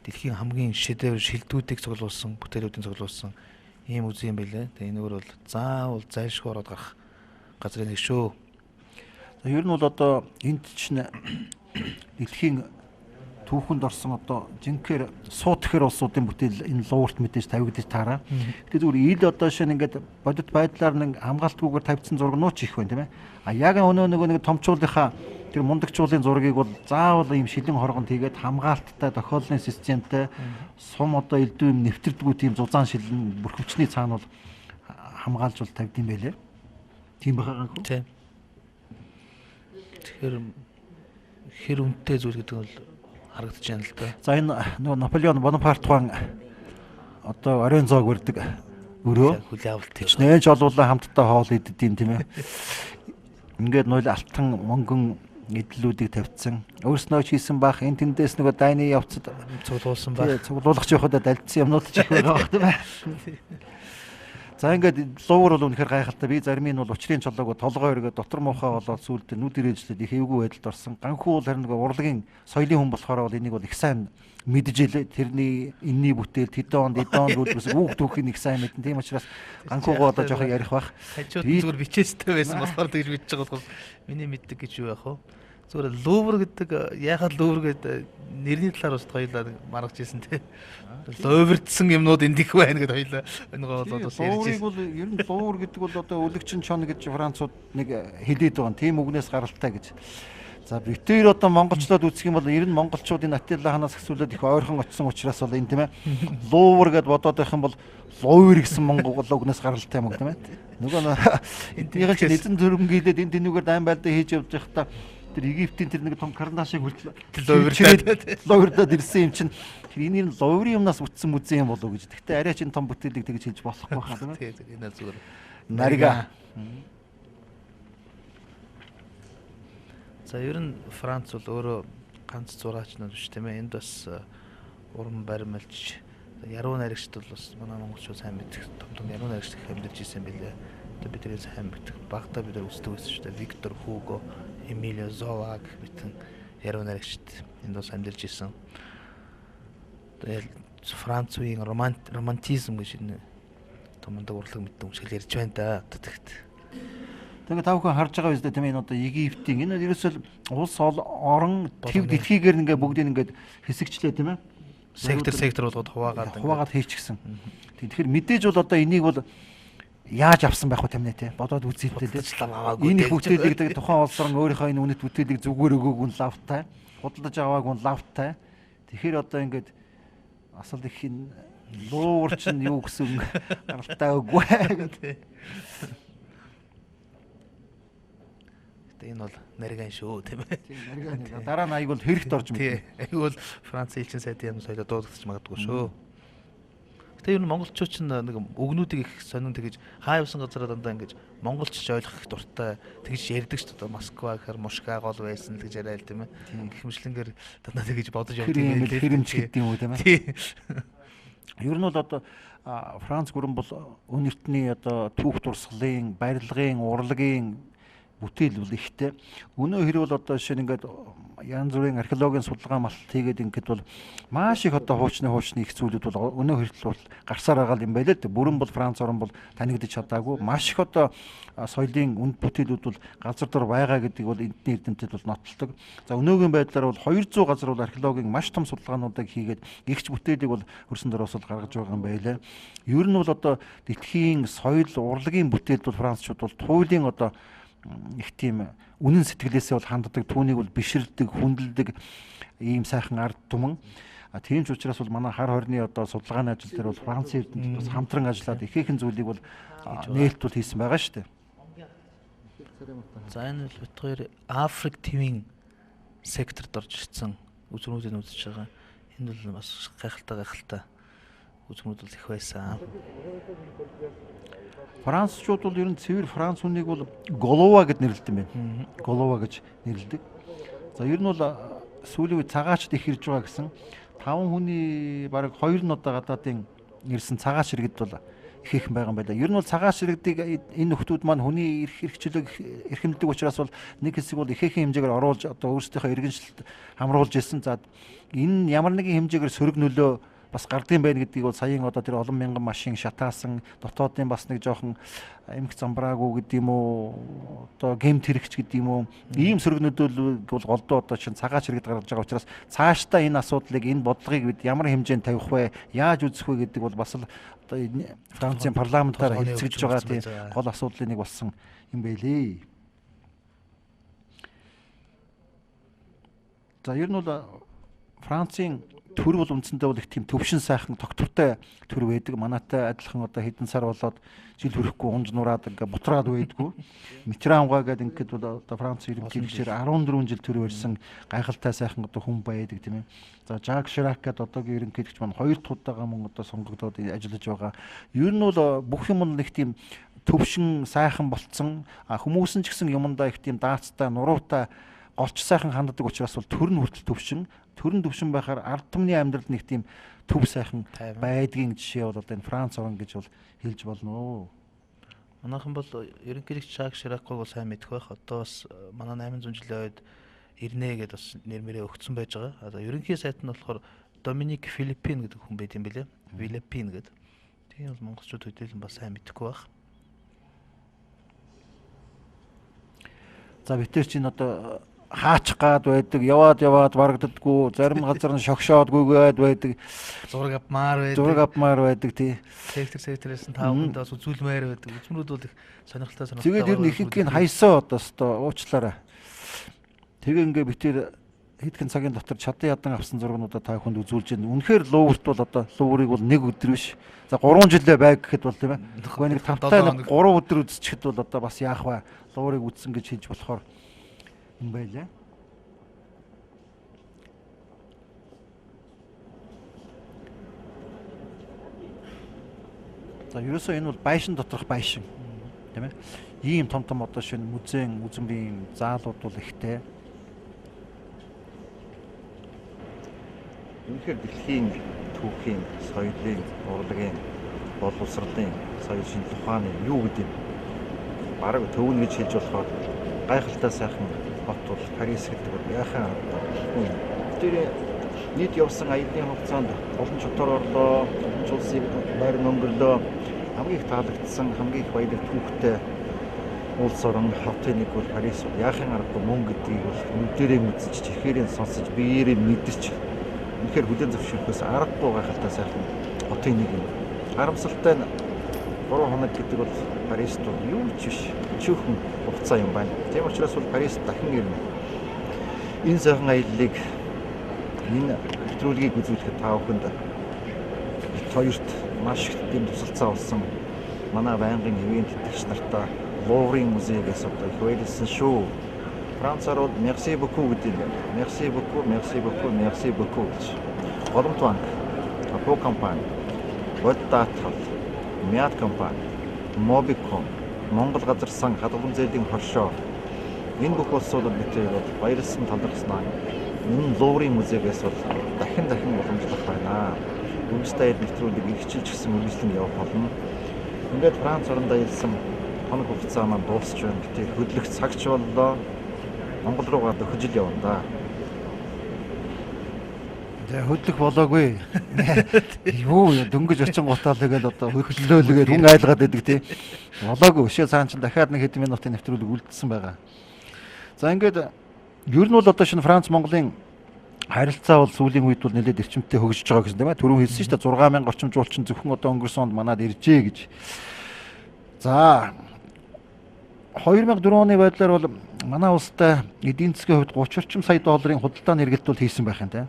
дэлхийн хамгийн шедевр шилдүүдийг цуглуулсан, бүтээлүүдийн цуглуулсан ийм үзэн юм байлээ. Тэгээ энэгээр бол заавал зайлшгүй ороод гарах газрын нэг шүү. За ер нь бол одоо энд чинь дэлхийн түүхэнд орсон одоо жинхэнэ суутгэхэр улсуудын бүтээл энэ Луврт мэдээж тавигдаж таараа. Гэтэ зүгээр ил одоо шинэ ингээд бодит байдлаар нэг хамгаалтгүйгээр тавьсан зургнууд ч их байна тийм ээ. А яг нөгөө нэг томчуулынхаа тэр мундагчуулын зургийг бол заавал ийм шилэн хоргонд хийгээд хамгаалттай тохиоллын системтэй сум одоо элдв юм нэвтрдэггүй тийм зузаан шилэн бүрхөвчний цаана бол хамгаалж бол тавьд юм байлээ. Тийм байгаа гэнэ. Тийм. Тэгэхээр хэр үнэтэй зүйл гэдэг бол харагдаж байна л да. За энэ нөгөө Наполеон Бонапарт хаан одоо оройн зоог өрдөг өрөө хүлээ авалт тийч нээж олуулаа хамтдаа хоол идэд юм тийм ээ. Ингээд нойл алтан мөнгөн эдлүүдийг тавьсан. Өөрснөө ч хийсэн бах энэ тэндээс нөгөө дайны явцад цуглуулсан баг. Цуглуулах явахад дальдсан юмнууд ч их байгаа бах тийм ээ. За ингээд Лувр бол үнэхээр гайхалтай. Би зарим нь бол учрын чолоог толгой өргөд дотор муухай болоод сүүлдээ нүд ирээжлээд их эвгүй байдалд орсон. Ганхуу бол харин нөгөө урлагийн соёлын хүн болохоор бол энийг бол их сайн мэдж илээ. Тэрний энэний бүтээл тэдэн онд үлдсэн үг түүхийг их сайн мэдэн. Тийм учраас ганхуугаа одоо жоох ярих бах. Хажууд зүгээр бичээстэй байсан болохоор тэгж бичиж байгаа бол миний мэддэг гэж юу яах вэ? Зүгээр Лувр гэдэг яхад Лувр гэдэг нэрний талаар бас хоёулаа маргаж ирсэн тий. Луврдсан юмнууд энд их байна гэдэг хоёулаа нөгөө бол бас ярьж ирсэн. Луврыг бол ер нь Лувр гэдэг бол одоо өлөгчин чон гэж Францууд нэг хэлээд байгаа. Тийм үгнээс гаралтай гэж. За битээр одоо монголчлоод үзэх юм бол ер нь монголчуудын Аттила ханаас хэсүүлээд их ойрхон очсон учраас бол энэ тийм ээ. Лувр гэдээ бодоод байх юм бол Лувр гэсэн монгол үгнээс гаралтай юм тийм ээ. Нөгөө энэнийг ч эзэн төрөм гэлээд энэ тэнүүгээр дайм байлдаа хийж явж байхдаа тэр Египтийн тэр нэг том карнашиг хүртэл Луврдад ирсэн юм чинь тэр энэ Луврын юмнаас үтсэн мүзэн юм болов гэж. Гэхдээ арай ч энэ том бүтээлийг тэгж хэлж болохгүй хаа тийм ээ. Тийм энэ зүгээр Нарига. За ер нь Франц бол өөрөө ганц зураач нар биш тийм ээ. Энд бас уран баримлж яруу найрагчд бол бас манай монголчууд сайн мэддэг том яруу найрагчд их амьдарч ирсэн билээ. Одоо бидний сайн мэддэг багтаа бид нар үздэг байсан шүү дээ. Виктор Хуго, Эмилио Зола гэх мэтэн яруу найрагчд энд бас амьдарч ирсэн. Тэгээд Франц үеийн романтизм гэж энэ томондог урлаг мэддэг юм шиг ярьж байна да. Тэгээд та бүхэн харж байгаа биз дээ тийм ээ энэ одоо Египтийн энэ ерөөсөл улс орон төв дэлхийгээр ингээ бүгдийг ингээ хэсэгчлээ тийм ээ. Сектор болгоод хуваагаад хийчихсэн. Тэгэхээр мэдээж бол одоо энийг бол яаж авсан байх вэ тийм ээ бодоод үзээдтэй тийм. Энэ их бүтээлийг тухайн улс орн өөрийнхөө энэ үнэт бүтээлийг зүгээр өгөөг нь лавтай, худалдаж авааг нь лавтай. Тэгэхээр одоо ингээд асал их энэ Лувр чинь юу гэсэн гаралтай үгүй гэдэг. Энэ бол нариган шүү тийм ээ. Тийм нариган. Дараа нь аяг бол хэрэгт орж мэдээ. Аяг бол Франц элчин сайдын юм соёлоо дуудагдаж магадгүй шүү. Гэтэ ер нь монголчууд ч нэг өгнүүдийг их сонин тэгэж хаа явсан газараа дандаа ингэж монголч ойлгох их дуртай тэгэж ярьдаг шүү дээ. Москва гэхэр Мушка гол байсан л гэж яриа л тийм ээ. Гихмшлэнгээр дандаа тэгэж бодож явдаг юм л хэрэмж гэдэг юм уу тийм ээ. Ер нь бол одоо Франц гүрэн бол үнэртний одоо түүх дурсгалын, барилгын, урлагийн бүтээл бол ихтэй. Өнөө хэрэг бол одоо жишээ нь ингээд янз бүрийн археологийн судалгаа малт хийгээд ингээд бол маш их одоо хуучны их зүйлүүд бол өнөө хүртэл бол гарсаар байгаа юм байна л да. Бүрэн бол Франц орн бол танигдчих чадаагүй. Маш их одоо соёлын үнд бүтээлүүд бол газар дор байгаа гэдэг бол эдний эрдэмтэд бол нотолдог. За өнөөгийн байдлаар бол 200 газар бол археологийн маш том судалгаануудыг хийгээд гэгч бүтээлийг бол хөрсөн дороос бол гаргаж байгаа юм байлаа. Ер нь бол одоо дэлхийн соёл урлагийн бүтээлд бол францчууд бол туйлын одоо их тийм үнэн сэтгэлээсээ бол ханддаг, түүнийг бол биширдэг, хүндэлдэг ийм сайхан ард түмэн. Тийм ч учраас бол манай хар хорны одоо судалгааны ажил дээр бол Францын эрдэмтэд бас хамтран ажиллаад ихээхэн зүйлийг бол нээлтүүд хийсэн байгаа шүү дээ. За энэ бол битгаар Африк твийн секторт орж ирсэн үзмүүдийг үзэж байгаа. Энэ бол бас гайхалтай үзмүүд бол их байсан. Францчууд бол ер нь цэвэр Франц хүнийг бол Голова гэд нэрлэдэг юм байна. Голова гэж нэрлэдэг. За ер нь бол сүүлийн үед цагаачд их ирж байгаа гэсэн 5 хүний бараг 2 нь одоо гадаадын ирсэн цагаач иргэд бол их байгаа юм байна. Ер нь бол цагаач иргэдийг энэ нөхдүүд маань хүний эрхчлөлөг эрхэмлдэг учраас бол нэг хэсэг бол ихээхэн хэмжээгээр оруулж одоо өөрсдийнхөө иргэншилд хамруулж ирсэн. За энэ ямар нэгэн хэмжээгээр сөрөг нөлөө бас гардыг байна гэдгийг бол саяын одоо тэр олон мянган машин шатаасан дотоодын бас нэг жоохон эмх замбраагүй гэдэг юм уу одоо гемт хэрэгч гэдэг юм уу ийм сөрөг нөлөөлөл бол голдуу одоо чинь цагаач хэрэгд гаргаж байгаа учраас цаашдаа энэ асуудлыг энэ бодлогыг бид ямар хэмжээнд тавих вэ яаж үзэх вэ гэдэг бол бас л одоо Францын парламентаар хэлцэж байгаа тийм гол асуудлын нэг болсон юм байлээ. За ер нь бол Францын төр бол үндсэндээ бол их тийм төвшин сайхан тогтвортой төр байдаг. Манайтай адилхан одоо хэдэн сар болоод жил хүрэхгүй унж нураад ингээ бутраад байдгүй. Митрангуа гэдэг ингээд бол одоо Франц ерөнхийлөгчээр 14 жил төр барьсан гайхалтай сайхан одоо хүн байдаг тийм ээ. За Жак Ширак гэдэг одоогийн ерөнхийлөгч маань 2 дахь удаага мөн одоо сонгогдоод ажиллаж байгаа. Ер нь бол бүх юм нэг тийм төвшин сайхан болцсон. Хүмүүс нь ч гэсэн юмдаа их тийм даацтай, нуруутай голч сайхан ханддаг учраас бол төр нь хүртэл төвшин төрн төвшин байхаар ард түмний амьдралд нэг тийм төв сайхан байдгийн жишээ бол одоо энэ Франц орн гэж бол хэлж болно. Манайхан бол ерөнхийлөгч Жак Ширакыг бол сайн мэдэх байх. Одоо бас манай 800 жилийн үед ирнэ гэдээ бас нэрмэрээ өгсөн байж байгаа. Одоо ерөнхий сайд нь болохоор Доминик Филиппин гэдэг хүн байт юм билээ. Филиппин гэдэг. Тийм бол монголчууд хөдөлгөөн бас сайн мэдэхгүй байх. За битэр чинь одоо хаачих гад байдаг, яваад барагддаггүй, зарим газар нь шогшоод гүйгээд байдаг. Зураг авмаар байдаг тий. Секторээс нь 5 хүндээ бас үзүүлмээр байдаг. Үзмрүүд бол их сонирхолтой. Тэгээд ер нь ихэнх нь хайсаа одоо өстой уучлаарай. Тэгээ ингээ битэр хэдхэн цагийн дотор чадан ядан авсан зургуудаа та хүнд үзүүлж байна. Үнэхээр луурт бол одоо луурыг бол нэг өдөр биш. За 3 жилээ байг гэхэд бол тийм ээ. Гэхдээ нэг 5 3 өдөр үзчихэд бол одоо бас яах вэ? Луурыг үзсэн гэж хэлж болохоор юм байлаа. За ерөөсөө энэ бол байшин доторх байшин тийм ээ. Ийм том одоо шинэ музейн үзмрийн заалууд бол ихтэй. Үнэхээр дэлхийн түүхийн, соёлын, урлагийн, боловсролын, соёл шинжлэх ухааны юу гэдэг юм. Бараг төвнө гэж хэлж болохоор гайхалтай сайхан хот бол Парис гэдэг бол яхаа аргагүй. Тэр нийт явсан аяллаа хугацаанд олон чөтгөр орлоо, олон улсыг байр өнгөрлөө. Хамгийн их таалагдсан, хамгийн их баялаг түүхтэй улс орон хотын нэг бол Парис бол яхаа аргагүй мөн гэдгийг бол нүдэрээ үзэж, чихээрээ сонсож, биеэрээ мэдэрч үнэхээр хүлээн зөвшөөрөхөөс аргагүй гайхалтай сайхан хотын нэг юм. Харамсалтай нь 3 хоног гэдэг бол Парист бол юу ч биш. Чөөхөн хугацаа юм байна. Тийм учраас бол Парист дахин ирнэ. Энэ сайхан аяллыг энэ нэвтрүүлгийг үзүүлэхэд та бүхэнд бид хоёрт маш их тийм тусалцаа болсон. Манай байнгын ивент тэтгэгч нартай Луврын музейгээс одоо их баярлсан шүү. Францаар бол merci beaucoup гэдэг юм. Merci beaucoup, merci beaucoup, merci beaucoup гэж. Голомт банк, Апо компани, Бодтатал, Мяд компани, Мобиком, Монгол газар сан хадгалан зээлийн хоршоо. Энэ бүх улсууд битээ бол баярлсан талархснаа. Энэ Луврын музейгээс бол дахин боломжлох байна. Үндэсний нэвтрүүлгийг ихчилж гисэн үргэлжлэн явах болно. Ингээд Франц оронд аялсан хоног хугацаа маань дуусч байна. Гэтэл хөдлөх цагч боллоо. Монгол руугаа дөхөж ил явна да. За хөдлөх болоогүй. Юу дөнгөж очингуудаа тэгэл одоо хөдлөөлгээд хүн айлгаад байдаг тий. Болоогүй. Өшөө цаан чинь дахиад нэг хэдэн минутын нэвтрүүлэг үлдсэн байгаа. За ингээд ер нь бол одоо шинэ Франц Монголын харилцаа бол сүүлийн үед бол нэлээд эрчимтэй хөгжиж байгаа гэсэн тийм ээ. Түрүүн хэлсэн шүү дээ 6000 орчим жуулчин зөвхөн одоо өнгөрсөн онд манад иржээ гэж. За 2004 оны байдлаар бол манай улстай эдийн засгийн хувьд 30 орчим сая долларын худалдааны эргэлт бол хийсэн байх юм тийм.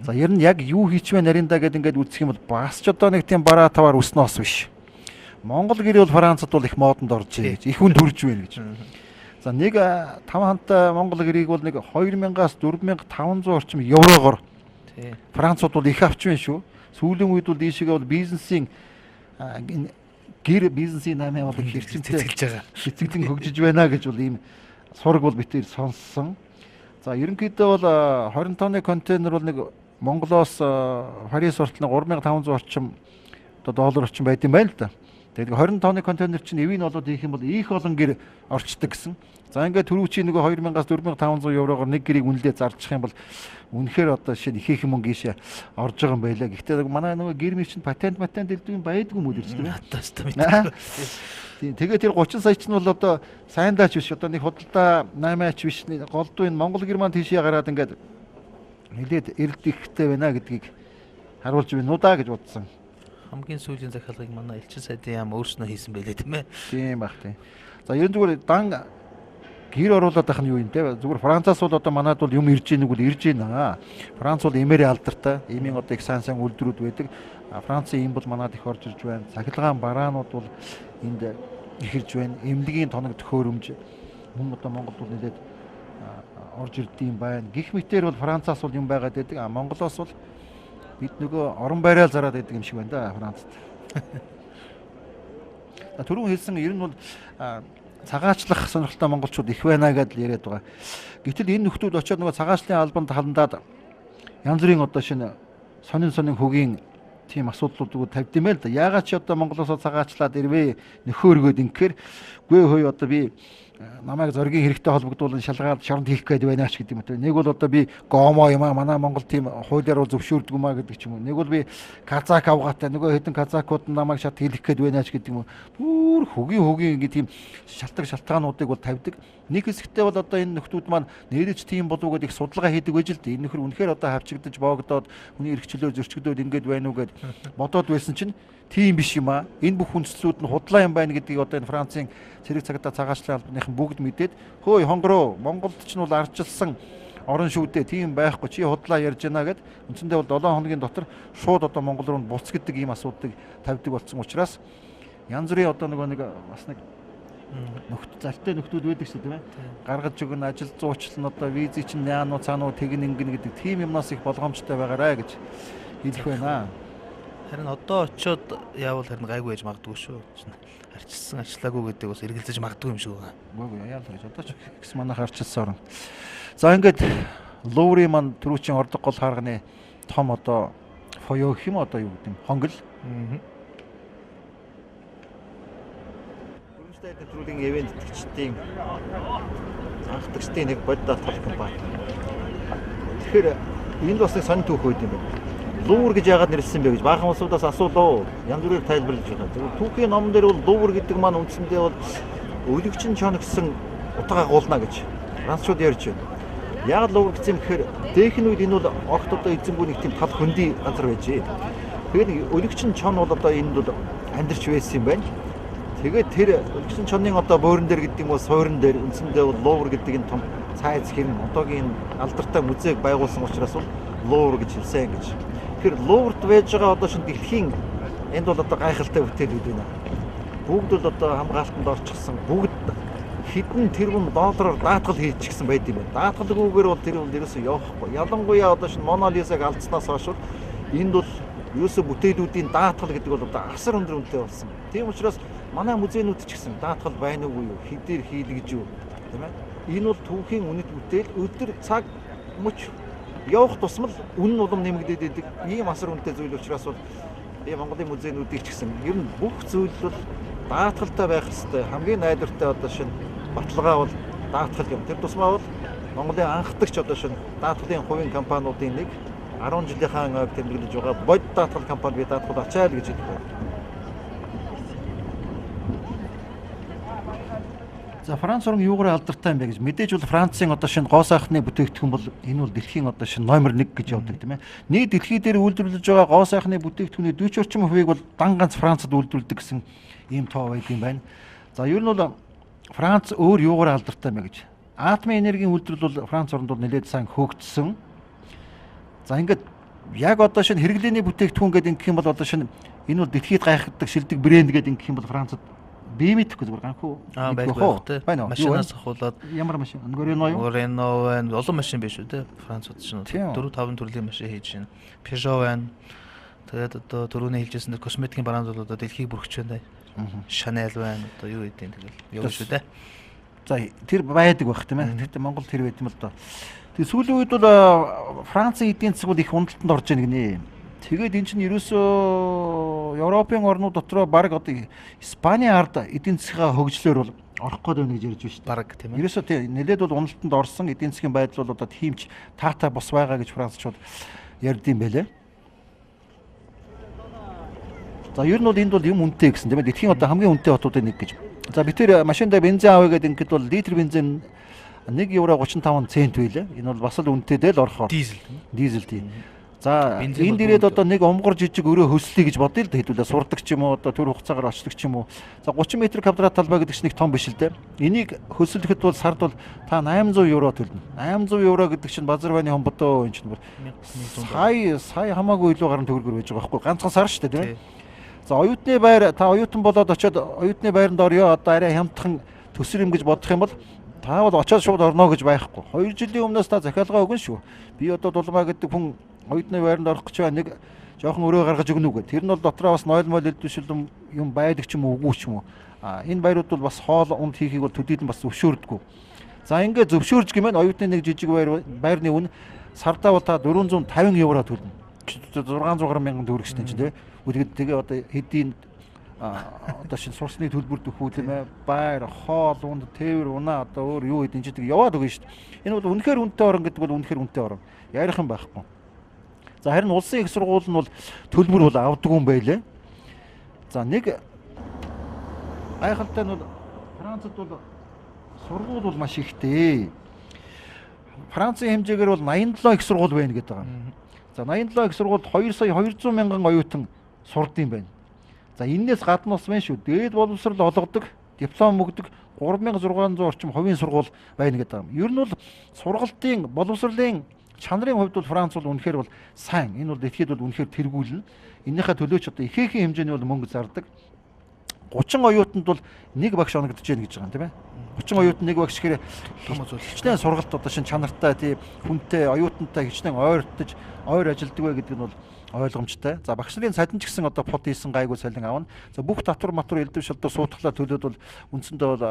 За ер нь яг юу хийчвэ нарийн да гэдээ ингээд үзэх юм бол бас ч одоо нэг тийм бараа таваар өснө ос биш. Монгол гэр бол Францад бол их модонд орж ий гэж, их хүн төрж байна гэж. За нэг 5 хантай Монгол гэрийг бол нэг 2000-аас 4500 орчим еврогоор Францууд бол их авч байна шүү. Сүүлийн үед бол ийшээгээ бол бизнесийн гэр бизнесийн намын бол эрчимтэй цэцгэлж байгаа. Цэцгэлэн хөгжиж байна гэж бол ийм сураг бол битээр сонссон. За ерөнхийдөө бол 20 тонны контейнер бол нэг Монголоос Парис хүртэл 3500 орчим доллар орчим байт юм байна л да. Тэгээд 20 тонны контейнер чинь эвийг болоод ийх юм бол их олон гэр орчдөг гэсэн. За ингээд түрүүчийн нөгөө 2000-аас 4500 еврогоор нэг гэрийг үнэлээ зарчих юм бол үнэхээр одоо жишээ нь их мөнгө ийшээ орж байгаа юм байлаа. Гэхдээ манай нөгөө гэр мэр чинь патент дэлдэг юм байдгүй юм уу гэж тийм ээ. Тийм тэгээд тэр 30 сая чинь бол одоо сайн даач биш одоо нэг худалдаа 8-аач биш голдуу энэ Монгол гэр маань тийшээ гараад ингээд нэлээд эрэлт ихтэй байна гэдгийг харуулж байна уу да гэж бодсон. Хамгийн сүүлийн захиалгыг манай элчин сайдын яам өөрснөө хийсэн байлээ тийм ээ. Тийм баг тийм. За ерөн зүгээр дан гэр оруулаад байх нь юу юм те зүгээр Францаас бол одоо манад бол юм ирж ийнэг бол ирж ийна. Франц бол имээр алдартай. Имийн одоо их сайн үйлдвэрүүд байдаг. Францын им бол манад их орж ирж байна. Цахилгаан бараанууд бол энд их ирж байна. Эмнэлгийн тоног төхөөрөмж мөн одоо Монголд бол нэлээд орж ирдэм байна. Гэх мэтээр бол Францаас бол юм байгаад байдаг. Монголоос бол бид нөгөө орон байраа зараад байдаг юм шиг байна да Францад. Түрүүн хэлсэн ер нь бол цагаачлах сонирхолтой монголчууд их байна гэдэл яриад байгаа. Гэтэл энэ нөхдүүд очиод нөгөө цагаачлалын албанд халандаад янз бүрийн одоо шинэ сонин хөгийн тийм асуудлууд тавьд юм байл да. Яагаад ч одоо Монголоос цагаачлаад ирвэ нөхөөргөөд ингээр гүй хөөе одоо би намайг зоргийн хэрэгтэй холбогдуулан шалгаад шоронд хийх гээд байна ч гэдэг юм уу. Нэг бол одоо би гомо юм аа манай Монгол тийм хуулиар бол зөвшөөрдөг юм аа гэдэг ч юм уу. Нэг бол би казак авгаатай нөгөө хэдэн казакууд намайг шат хийх гээд байна ч гэдэг юм уу. Бүр хөгийн ингэ тийм шалтгаануудыг бол тавьдаг. Нэг хэсэгтээ бол одоо энэ нөхдүүд маань нэрэж тийм болов уу гэдэг их судалгаа хийдэг байж л дээ. Энэ нөхөр үнэхээр одоо хавчигдаж боогдоод хүний эрхчлөө зөрчигдөөд ингэж байна уу гэд бодоод байсан чинь тийм биш юм аа. Энэ бүх хүнслүүд нь худлаа юм байна гэдгийг одоо энэ Францын цэрэг цагтаа цагаачлалын албаныхан бүгд мэдээд хөөе хонгороо Монголд ч нь бол ардчилсан орон шүү дээ. Тийм байхгүй чи худлаа ярьж байна гэд үндсэндээ бол 7 хоногийн дотор шууд одоо Монгол руу буц гэдэг ийм асуудыг тавьдаг болсон учраас янз бүрийн одоо нэг бас нэг залтай нөхдүүд байдаг шүү тийм ээ. Гаргаж өгнө ажил зуучлал нь одоо визий чинь яануу цаануу тэгин ингэн гэдэг тийм юмнаас их болгоомжтой байгаарэ гэж хэлэх байна. Харин одоо очиод яавал харин гайгүй байж магадгүй шүү. Арчилсан арчлаагүй гэдэг бас эргэлзэж магадгүй юм шиг байна. Үгүй яа л гэж одоо ч ихс манайх арчилсан орон. За ингээд Луври маань түрүүчийн ордог гол харганы том одоо фойо гэх юм одоо юу гэдэг юм хонгол. Түрүүчтэй нэвтрүүлгийн ивент тэтгэгчдийн анхдагчдын нэг боддоо толк компани. Тэгэхээр энд бас нэг сонь түүх байд юм байна. Лувр гэж яагаад нэрлсэн бэ гэж баахан улсуудаас асуулаа. Янз бүрээр тайлбарлаж байна. Түүхийн номон дээр бол Лувр гэдэг маань үндсэндээ бол өлөгчин чон гэсэн утга агуулна гэж францчууд ярьж байна. Яагаад Лувр гэсэн юм гэхээр дээхэн үед энэ бол огт одоо эзэнгүй нэг тийм тал хөндөй газар байжээ. Тэгээд өлөгчин чон бол одоо энд бол амьдарч байсан юм байна. Тэгээд тэр өлөгчин чонны одоо боорон дээр гэдэг юм уу суурин дээр үндсэндээ бол Лувр гэдэг энэ том цайз хэм одоогийн алдартай музейг байгуулсан учраас бол Лувр гэж хэлсэн гэж. Тэгэхээр Луврт байж байгаа одоо шинэ дэлхийн энд бол одоо гайхалтай бүтээлүүд байна. Бүгд бол одоо хамгаалтанд орчихсон. Бүгд хэдэн тэрбум доллараар даатгал хийчихсэн байд юм байна. Даатгалгүйгээр бол тэр хүн дээрээс явахгүй. Ялангуяа одоо шинэ Мона Лизаг алдснаас хойш энд бол ерөөсө бүтээлүүдийн даатгал гэдэг бол одоо асар өндөр үнэтэй болсон. Тийм учраас манай музейнүүд ч гэсэн даатгал байна уугүй юу? Хэдээр хийлгэж юу? Тийм ээ. Энэ бол түүхийн үнэт бүтээл өдөр цаг мөч явах тусмал үнэн улам нэмэгдээд идэг ийм асар үнэтэй зүйл учраас бол Монголын музейнүүдийг ч гэсэн ер нь бүх зүйл бол даатгалтай байх хэрэгтэй. Хамгийн найдвартай одоо шинэ баталгаа бол даатгал юм. Тэр тусмаа бол Монголын анхдагч одоо шинэ даатгалын хувийн компаниудын нэг 10 жилийнхаа ойг тэмдэглэж байгаа бод даатгал компани би даатгал ачаал гэж хэлдэг байна. За Франц орн юугаар алдартай юм бэ гэж мэдээж бол Францын одоо шинэ гоо сайхны бүтээгдэхүүн бол энэ бол дэлхийн одоо шинэ номер 1 гэж явдаг тийм ээ. Нийт дэлхий дээр үйлдвэрлэж байгаа гоо сайхны бүтээгдэхүүний 40 орчим хувийг бол дан ганц Францад үйлдвэрлэдэг гэсэн ийм тоо байдаг юм байна. За ер нь бол Франц өөр юугаар алдартай юм бэ гэж. Атомын энергийн үйлдвэрлэл бол Франц орнд бол нэлээд сайн хөгжсөн. За ингээд яг одоо шинэ хэрэглээний бүтээгдэхүүн гэдэг ингэх юм бол одоо шинэ энэ бол дэлхийд гайхдаг шилдэг брэнд гэдэг ингэх юм бол Францад би мэдэхгүй зүгээр ганхуу байна. Машинаас ахуулаад ямар машин? Renault юу? Renault байна. Олон машин биш үү те. Францууд чинь 4-5 төрлийн машин хийж байна. Peugeot байна. Тэгээд одоо түрүүний хэлжсэн косметикийн брэнд бол одоо дэлхийг бүрхэж байна. Chanel байна. Одоо юу гэдэг тэгэл явна шүү те. За тэр байдаг байх тийм ээ. Тэгтээ Монгол тэр байт юм л доо. Тэгээ сүүлийн үед бол Францын эдийн засаг бол их уналтанд орж ийн гинэ. Тэгээд эн чинь ерөөсөө Европын орнууд дотроо баг одоо Испаний ард эдийн засгийн хөгжлөөр бол орох гээд байна гэж ярьж байна шүү дээ. Баг тийм ээ. Ерөөсөө тийм нэлээд бол уналтанд орсон эдийн засгийн байдал бол одоо тиймч таатай бос байгаа гэж Францчууд ярьдсан байлээ. За ер нь бол энд бол юм үнэтэй гэсэн тийм ээ. Дэлхийн одоо хамгийн үнэтэй хотуудын нэг гэж. За бид тэр машиндаа бензин авъя гэдэг ингээд бол литр бензин 1 евро 35 цент байлаа. Энэ бол бас л үнэтэй л орохоор. Дизель тийм. За энд ирээд одоо нэг умгар жижиг өрөө хөслөе гэж бодъё л да хэдүүлээ сурдаг ч юм уу одоо төр хугацаагаар очдог ч юм уу. За 30 м квадрат талбай гэдэг чинь нэг том биш л дээ. Энийг хөсөлөхөд бол сард бол та 800 евро төлнө. 800 евро гэдэг чинь базар байны хомбодоо энэ чинь бүр сая хамаагүй илүү гарсан төгрөгөр байж байгаа байхгүй ганцхан сар шүү дээ тийм ээ. За оюутны байр та оюутан болоод очиод оюутны байранд орё одоо арай хямдхан төсөр юм гэж бодох юм бол та бол очиод шууд орно гэж байхгүй. 2 жилийн өмнөөс та захиалгаа өгнө шүү. Би одоо дулмаа гэдэг хүн оюутны байранд орох гэж байна нэг жоохон өрөө гаргаж өгнө үгүй. Тэр нь бол дотроо бас нойлмол элдвшил юм байдаг ч юм уу үгүй ч юм уу. Энэ байрууд бол бас хоол унд хийхийг бол төдийлөн бас зөвшөөрдөггүй. За ингээд зөвшөөрж гэмээр оюутны нэг жижиг байрны үн сардаа бол та 450 евро төлнө. 600 мянган төгрөг шүү дээ чинь тийм. Үгээд тэгээ одоо хэдийн одоо шин сурсны төлбөр төхүү тийм ээ байр хоол унд тээвэр унаа одоо өөр юу гэдэг чинь яваад өгнө шүү дээ. Энэ бол үнэхээр үнэтэй орон гэдэг бол үнэхээр үнэтэй орон. Ярих юм байхгүй. За харин улсын их сургууль нь бол төлбөр бол авдаг юм байлээ. За нэг гайхалтай нь бол Францад бол сургууль бол маш ихтэй. Францын хэмжээгээр бол 87 их сургууль байна гэдэг байгаа. За 87 их сургуульд 2 сая 200 мянган оюутан сурд юм байна. За энээс гадна бас байна шүү. Дээд боловсрол олгодог, диплом өгдөг 3600 орчим хувийн сургууль байна гэдэг юм. Ер нь бол сургалтын боловсролын чанарын хувьд бол Франц бол үнэхээр бол сайн. Энэ бол дэлхийд бол үнэхээр тэргүүлнэ. Энийхээ төлөөч одоо ихээхэн хэмжээний бол мөнгө зардаг. 30 оюутанд бол нэг багш оногдож байна гэж байгаа юм тийм ээ. 30 оюутан нэг багш гэхээр хичнээн сургалт одоо шин чанартай тийм хүнтэй оюутантай хичнээн ойртож ойр ажилдаг вэ гэдэг нь бол ойлгомжтой. За багш нарын цалин ч гэсэн одоо под хийсэн гайгүй цалин авна. За бүх татвар матвар элдв шалдуу суудлаа төлөөд бол үндсэндээ бол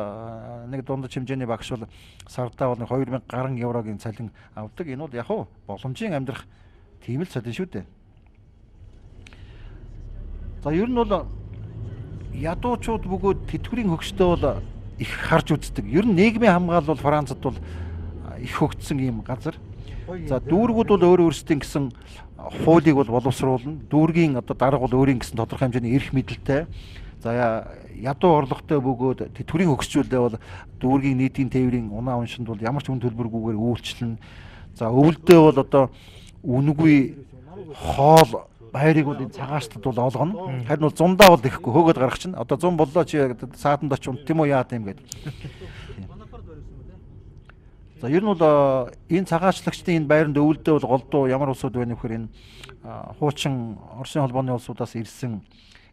нэг дундаж хэмжээний багш бол сардаа бол 2000 гаруй еврогийн цалин авдаг. Энэ бол яг уу боломжийн амьдрах тийм л цалин шүү дээ. За ер нь бол ядуучууд бөгөөд тэтгэврийн хөгжтөө бол их харж үздэг. Ер нь нийгмийн хамгаалал бол Францад бол их хөгжсөн ийм газар. За дүүргүүд бол өөр өөрсдийн гэсэн хуулийг бол боловсруулна. Дүүргийн одоо дарга бол өөрийн гэсэн тодорхой хэмжээний эрх мэдэлтэй. За ядуу орлоготой бөгөөд тэтгэврийн хөгжүүлэлээ бол дүүргийн нийтийн тээврийн унаа уншинд бол ямар ч үн төлбөргүйгээр үйлчлэнэ. За өвөлдөө бол одоо үнэгүй хоол байрыг бол энэ цагаачтад бол олгоно. Харин бол зундаа бол ихэхгүй хөөгд гарах чинь. Одоо 100 боллоо чи саатанд оч унт тийм үү яа тийм гэдэг. За ер нь бол энэ цагаачлагчдын энэ байранд өвөлдөө бол голдуу ямар улсууд байна вэ гэхээр энэ хуучин Оросын холбооны улсуудаас ирсэн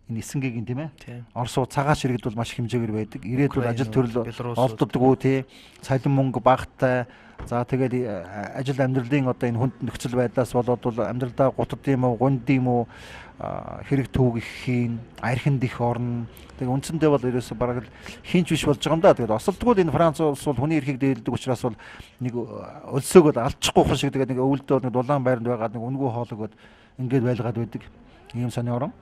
энэ эсэнгийн тийм ээ. Оросууд цагаач иргэд бол маш хэмжээгээр байдаг. Ирээд бол ажил төрөл олддоггүй тий. Цалин мөнгө багтай. За тэгээд ажил амьдралын одоо энэ хүнд нөхцөл байдлаас болоод бол амьдралдаа гутад юм уу, гунд юм уу хэрэг төвгөх хийн, архинд их орно. Тэгээ үндсэндээ бол ерөөсө бараг л хинч биш болж байгаа юм да. Тэгээд осолдгоо энэ Франц улс бол хүний эрхийг дээлдэг учраас бол нэг өлсөөгөө алдчихгүй хэн шиг тэгээд нэг өвөлдөө нэг дулаан байранд байгаад нэг үнгүй хоолойгоод ингээд байлгаад байдаг. Ийм сони орон.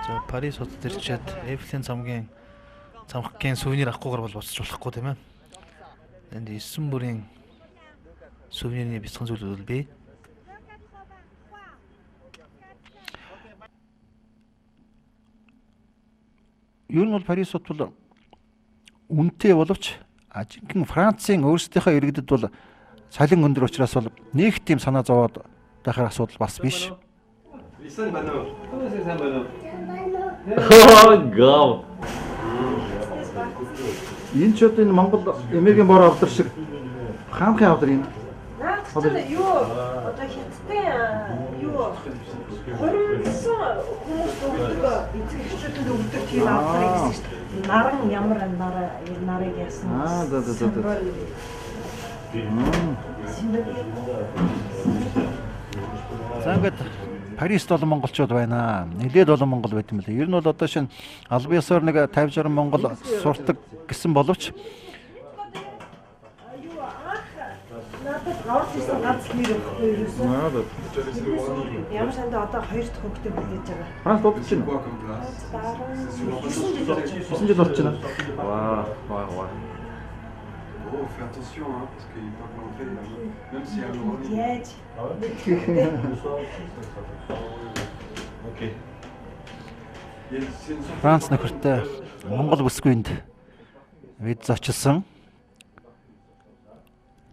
За Парис хотод ирчээд Эйфелийн цамхгийн сувенир авахгүйгээр бол босч болохгүй тийм ээ. Энд 9 бүрийн сувенирны бяцхан зүйлүүд бол бий. Ер нь бол Парис хот бол үнэтэй боловч жинхэнэ Францын өөрсдийнхөө иргэдэд бол цалин өндөр учраас бол нэг тийм санаа зовоод байхаар асуудал бас биш. Гав. Энэ ч одоо энэ Монгол эмээгийн бор авдар шиг хаанхын авдар юм. Юу одоо хятадын юу хоримсон хүмүүс өгдөг эцэгчүүдэд өгдөг тийм авдрыг гэсэн шүү дээ. Наран ямар нарыг яасан. За ингээд Парист олон монголчууд байна. Нэлээд олон монгол байт юм лээ. Ер нь бол одоо шинэ албан ёсоор нэг 50-60 монгол сурдаг гэсэн боловч Орж ирсэн ганц нэр өгөхгүй юусэн. Ямар санда одоо 2 дахь хөвгтэй бүтээж байгаа. Франц дуудаж байна. 9 жил болж байна. Ваа. Oh, fais attention, hein, parce qu'il peut planter, même s'il y a le Яаж? Ok. Франц нөхөртэй Монгол бүсгүйнд виз очилсан.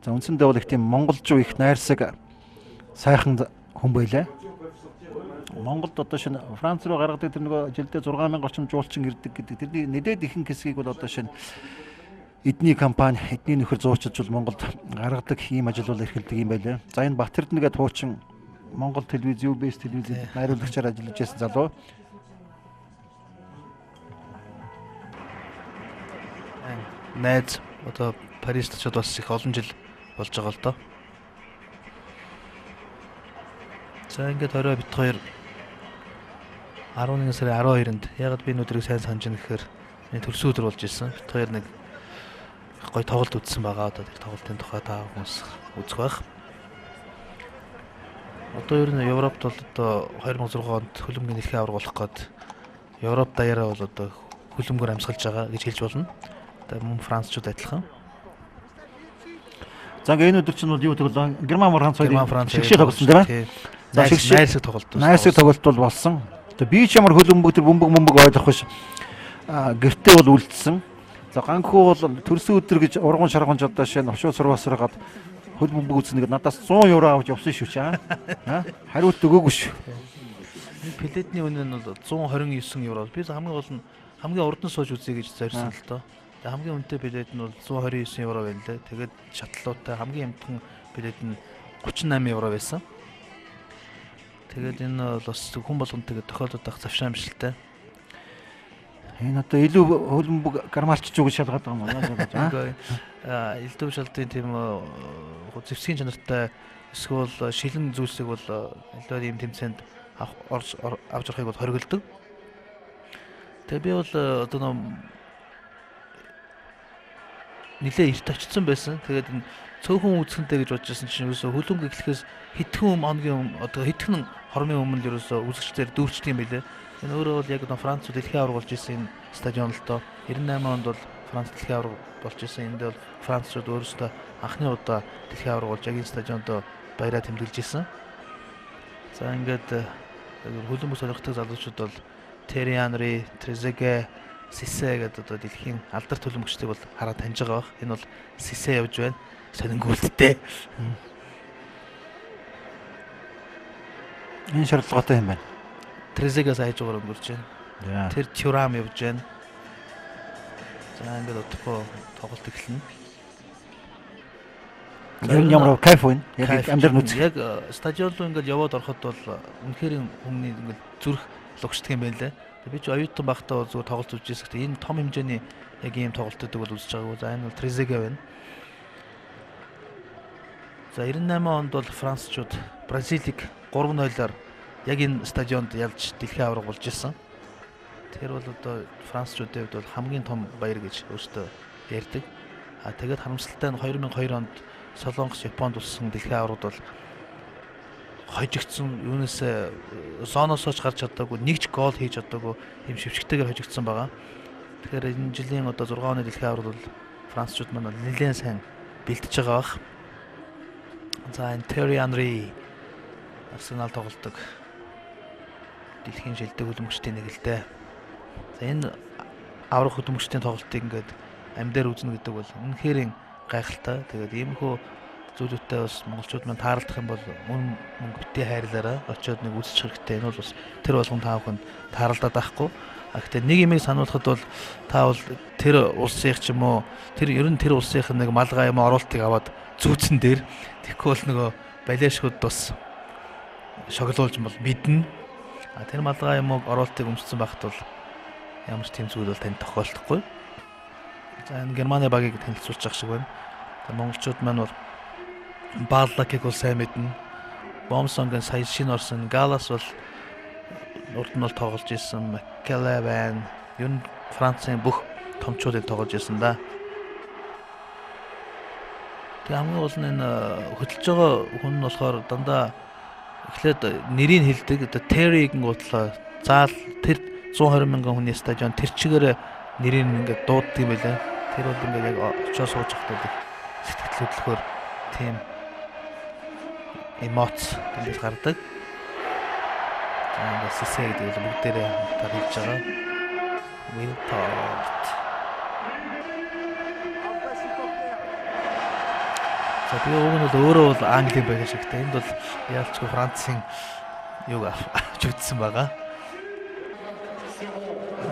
За үндсэндээ бол их тийм монголчуу их найрсаг сайхан хүн байлаа. Монголд одоо шинэ Франц руу гаргадаг тэр нөгөө жилдээ 6000 орчим жуулчин ирдэг гэдэг тэрний нэлээд ихэнх хэсгийг бол одоо шинэ эдний компани, эдний нөхөр зуучилж бол Монголд гаргадаг ийм ажил бол эрхэлдэг юм байлаа. За энэ Батэрднэгээ туучин Монгол телевиз, UBS телевизэд найруулагчаар ажиллаж байсан залуу. Найз одоо Парист очоод бас их олон жил болж байгаа л доо. За ингээд 20 бит 2 11 сарын 12-нд ягаад би өнөөдрийг сайн санаж байна гэхээр миний төрсөн өдөр болж ирсэн. Бит 2 нэг гоё тоглолт үзсэн байгаа. Одоо тэр тоглолтын тухай та хүмүүс үзэх байх. Одоо ер нь Европт бол одоо 2006 онд хөлбөмбөгийн дэлхийн аварга болох гээд Европ даяараа бол одоо хөлбөмбөөр амьсгалж байгаа гэж хэлж болно. Одоо мөн Францчууд адилхан. За ингээ энэ өдөр чинь бол юу тоглоо? Герман Франц хоёрын шигшээ тоглосон тийм ээ. За найрсаг тоглолт. Найрсаг тоглолт бол болсон. Одоо би ч ямар хөлбөмбөг тэр бөмбөг ойлгох биш. Гэртээ бол үлдсэн. За ганхуу бол төрсөн өдөр гэж урган шарган жодоо шин овшуу сурвасраад хөлбөмбөг үзнэгээд надаас 100 евро авч явсан шүү чи аа. Хариулт өгөөгүй шүү. Плетний үнэ нь бол 129 евро. Би хамгийн урд нь сууж үзье гэж зорьсон л доо. Тэгээ хамгийн үнэтэй билет нь бол 129 евро байна лээ. Тэгээд шатлуутай хамгийн амтхан билет нь 38 евро байсан. Тэгээд энэ бол бас хүн болгонд тэгээд тохиолдод байх завшаа амжилттай. Энэ одоо илүү хөлбөмбөг гармалчч уу гэж шалгаад байгаа юм аа. Элдв шалдын тийм зэвсгийн чанартай эсвэл шилэн зүйлсийг бол илүү ийм тэмцээнд авч орохыг бол хориглодог. Тэгээ би бол одоо нилээ эрт очсон байсан. Тэгээд энэ цөөхөн үзэхэнтэй гэж бодож байсан чинь ерөөсө хөлбөмбөг эхлэхээс хэдхэн хоногийн одоо хэдхэн хормын өмнө ерөөсө үзэгчдэр дүүрчдэг юм билээ. Энэ өөрөө бол яг Франц дэлхийн аварга болж исэн стадион л доо 98 онд бол Франц дэлхийн аварга болж исэн. Энд бол Францчууд өөрсдөө анхны удаа дэлхийн аварга болж яг энэ стадионд баяраа тэмдэглэж исэн. За ингээд хөлбөмбөг сонирхдаг залуучууд бол Thierry Henry, Trezeguet, Cissé гэдэг одоо дэлхийн алдар төлөмгчдийг бол хараад таньж байгаа бах. Энэ бол Cissé явж байна. Сонингүйлттэй. Энэ шаардлагатай юм байна. Trezeguet сайжгаар өнгөрч байна. Тэр Thuram явж байна. За ингээд одоохоо тоглолт эхэлнэ. Энэ ямар кайф вэ? Яг амьдрал үз. Яг стадион руу ингээд яваад ороход бол үнэхээр хүмүүний ингээд зүрх лугшдаг юм байна лээ. Би ч оюутан байхдаа бол зүгээр тоглолт үзэж байсан. Энэ том хэмжээний яг ийм тоглолтуудыг бол үзэж байгаагүй. За энэ бол Trezeguet байна. За 98 онд бол Францчууд Бразилийг 3-0-аар яг энэ стадионд ялж дэлхийн аварга болж ирсэн. Тэр бол одоо Францчуудын хувьд бол хамгийн том баяр гэж өөртөө ярьдаг. Тэгээд харамсалтай нь 2002 онд Солонгос, Японд болсон дэлхийн аваргад бол хожигдсон юунаас зоноосооч гарч чадаагүй нэг ч гол хийж чадаагүй юм шивчгтэйгээр хожигдсон байгаа. Тэгэхээр энэ жилийн одоо 6 оны дэлхийн аврал бол францчууд маань нэлээд сайн бэлдэж байгаа бах. За энэ Thierry Henry Арсенал тоглодог дэлхийн шилдэг хөлбөмбөгчдийн нэг л дээ. За энэ аврах хөлбөмбөгчдийн тоглолтыг ингээд амьдаар үзнэ гэдэг бол үнэхээр гайхалтай. Тэгээд иймэрхүү зүйлүүдтэй бас монголчууд маань таарлах юм бол мөн мөнгөтэй хайрлаараа очиод нэг үзчих хэрэгтэй. Энэ бол бас тэр болгон та бүхэнд таарлаад байхгүй. Гэхдээ нэг юмыг сануулхад бол та бол тэр улсынх ч юм уу тэр ер нь тэр улсынх нэг малгай юм оруулалтыг аваад зүүцэн дээр тэгэхгүй бол нөгөө балиашгууд бас шоглуулж бол мэднэ. Тэр малгай юм оруулалтыг өмссөн байхад бол ямар ч тийм зүйл бол танд тохиолдохгүй. За энэ Германы багийг танилцуулж ах шиг байна. Монголчууд маань бол Баллакийг бол сайн мэднэ. Бомсонгийн сая шинэ орсон Галас бол урд нь бол тоглож исэн. Маккелевен ер нь Францын бүх томчуудыг тоглож исэн да. Тэгээ хамгийн гол нь энэ хөдөлж байгаа хүн нь болохоор дандаа эхлээд нэрийг хэлдэг. Одоо Terry-г бодлоо. Заал тэр 120 мянган хүний стадион тэр чигээр нэрийг ингээд дууддаг юм байлаа. Тэр бол ингээд яг очоо сууж байхдаа сэтгэл хөдлөхөөр тийм эмоц тэндээс гардаг. Ингээд сэсэ гэдэг нь бүгдээрээ хамтаар хэлж байгаа. Wiltord. За тэгээ уг нь бол өөрөө бол Английн байх шигтэй. Энд бол яалчгүй Францын юг авч үзсэн байгаа.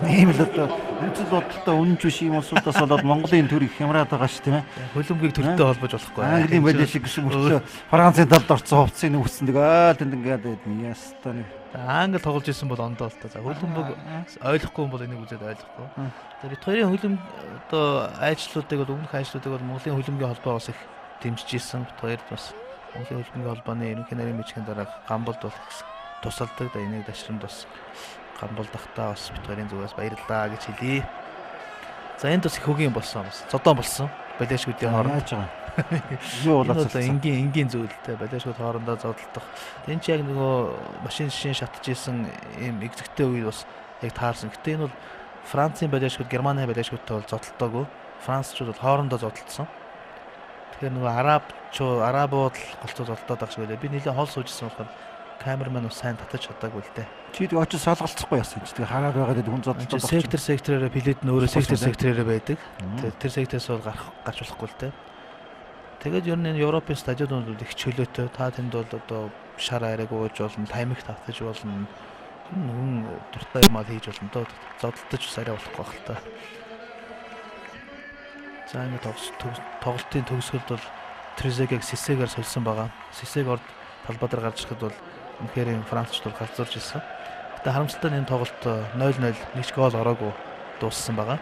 ийм л одоо үнэт бодлоо үнэн биш юм улсуудаас болоод Монголын төр их хямраад байгаа ш тийм ээ. Хөлбөмбөгийг төрөлтэй холбож болохгүй. Английн байлаа шиг гэсэн мөртөө Францын талд орцсон хувцсыг нүгсэн тэнд ингээд ястаа нэг. Англи тоглож исэн бол ондоо л та. За хөлбөмбөг ойлгохгүй юм бол энийг үзээд ойлгохгүй. За бид хоёрын хөлбөмбөг одоо ажлуудыг бол өмнөх ажлуудыг бол Монголын хөлбөмбөгийн холбоо бас их дэмжиж исэн. Бид хоёр бас Монголын хөлбөмбөгийн холбооны ерөнхий нарийн бичгийн дараа Гамболд бол тусалдаг. Да энийг дашрамд бас Гамболдахтаа бас бид хоёрын зүгээс баярлалаа гэж хэлье. За энд бас их хөгийн болсон бас. Зодон болсон. Балиашгуудын хооронд яаж байгаа. Юу болоод энгийн зүйлтэй балиашгууд хоорондоо зодтолдох. Энд ч яг нөгөө машин шин шатж исэн ийм экзэгтэй үед бас яг таарсан. Гэтэ энэ бол Францын балиашгууд Германы балиашгуудтай бол зодтолтоогүй. Францчууд бол хоорондоо зодтолсон. Тэгэхээр нөгөө арабууд голцоо зодтолтоод байгаа шиг байлаа. Би нэлээд хол суужсэн болохоор камерман бас сайн татаж чадаагүй л дээ. Чи тэг очиж салгалцахгүй яасан ч тэг хараад байгаа дээр хүн зодтолтоод сектораараа пилот нь өөрөө сектораараа байдаг. Тэр секторээс бол гарч болохгүй л дээ. Тэгээд ер нь энэ Европын стадионууд бол их чөлөөтэй. Та тэнд бол одоо шар арайг ууж болно, таймиг татаж болно. Хүн дуртай юм аа хийж болно доо. Зодтолтож арай болохгүй байх л та. За ингэ тоглолтын төгсгөлд бол Трезегийг Сисегээр сольсон байгаа. Сисег орд талбай дээр гарч ирэхэд бол үнэхээр Францчууд бол галзуурж ирсэн. Гэтэ харамсалтай нь энэ тоглолт 0-0 нэг ч гол ороогүй дууссан байгаа.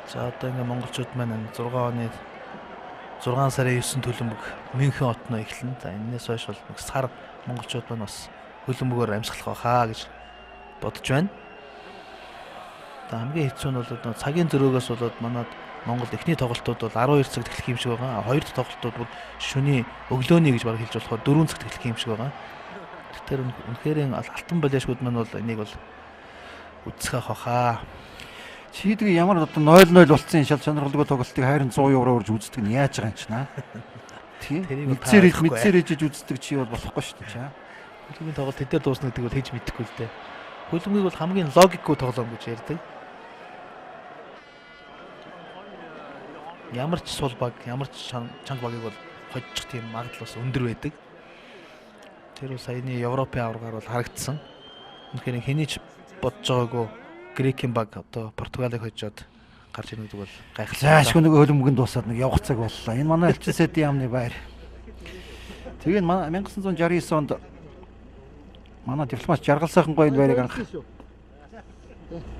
За одоо ингээ монголчууд маань 6 оны 6 сарын 9 төлөмбөг Мюнхен хотноо эхэлнэ. За энэс хойш бол нэг сар монголчууд маань бас хөлбөмбөгөөр амьсгалах байхаа гэж бодож байна. За хамгийн хэцүү нь бол цагийн зөрөөгөөс болоод манад Монгол эхний тоглолтууд бол 12 цаг тэглэх юм шиг байгаа. Хоёр дахь тоглолтууд бол шөнийн өглөөний гэж баг хэлж болохоор 4 цаг тэглэх юм шиг байгаа. Тэгэхээр үнэхээр алтан балиашгууд маань бол энийг бол үцэх хахаа. Чи тэгээ ямар одоо 0-0 болцсон шал сонирхолтой тоглолтыг хайрын 100 евро өрж үздэг нь яаж байгаа юм чи наа. Тийм. Мэдсээр ижиж үздэг чи бол болохгүй шүү дээ чаа. Хөлбөмбөгийн тоглолт тэдээр дуусна гэдэг бол хийж мэдэхгүй л дээ. Хөлбөмбөгийг бол хамгийн логикгүй тоглоом гэж ярьдаг. Ямар ч сул баг, ямар ч чанга багийг бол хожих тийм магадлал бас өндөр байдаг. Тэр бол саяны Европын аваргаар бол харагдсан. Үнэхээр хэний ч бодож байгаагүй Грекийн баг одоо Португалыг хожоод гарч ирнэ гэдэг бол гайхалтай. Заашгүй нөгөө хөлбөмбөгийн дуусаад нэг явах цаг боллоо. Энэ манай элчин сэдийн яамны байр. Тэгээ 1969 онд манай дипломат Жаргал сайхан гоё байрыг анх.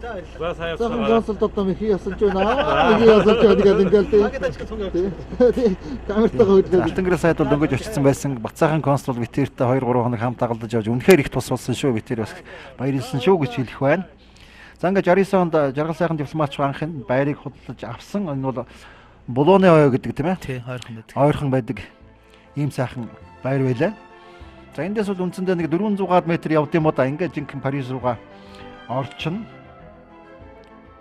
Сайхан жонсолдод том их ясалж байна. Нэг ясалж байдаг ингээл тийм. Камертайгаа хөдлөж. Алтангэрэл сайд бол дөнгөж очсон байсан. Бацаахан консул Витертэй 2-3 хоног хамт дагалдаж явж үнэхээр их тус болсон шүү. Витер бас баярлсан шүү гэж хэлэх байна. За ингээд 69 онд Жаргал сайхан дипломатч анхын байрыг худалдаж авсан. Энэ бол Болоны оё гэдэг тийм ээ. Тий, ойрхон байдаг. Ойрхон байдаг. ийм сайхан байр байлаа. За эндээс бол үндсэндээ нэг 400-аад метр явд юм уу да. Ингээд жинхэнэ Парис руугаа орчин.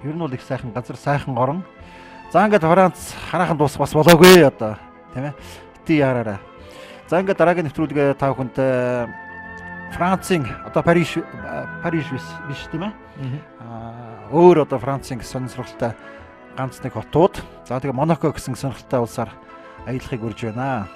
Ер нь бол их сайхан газар, сайхан орон. За ингээд Франц хараахан дуусах бас болоогүй одоо тийм ээ. Бити яраараа. За ингээд дараагийн нэвтрүүлгээ та бүхэнд Францын одоо Париж биш тийм ээ. Өөр одоо Францын сонирхолтой ганц нэг хотууд. За тэгээ Монако гэсэн сонирхолтой улсаар аялахыг урьж байна.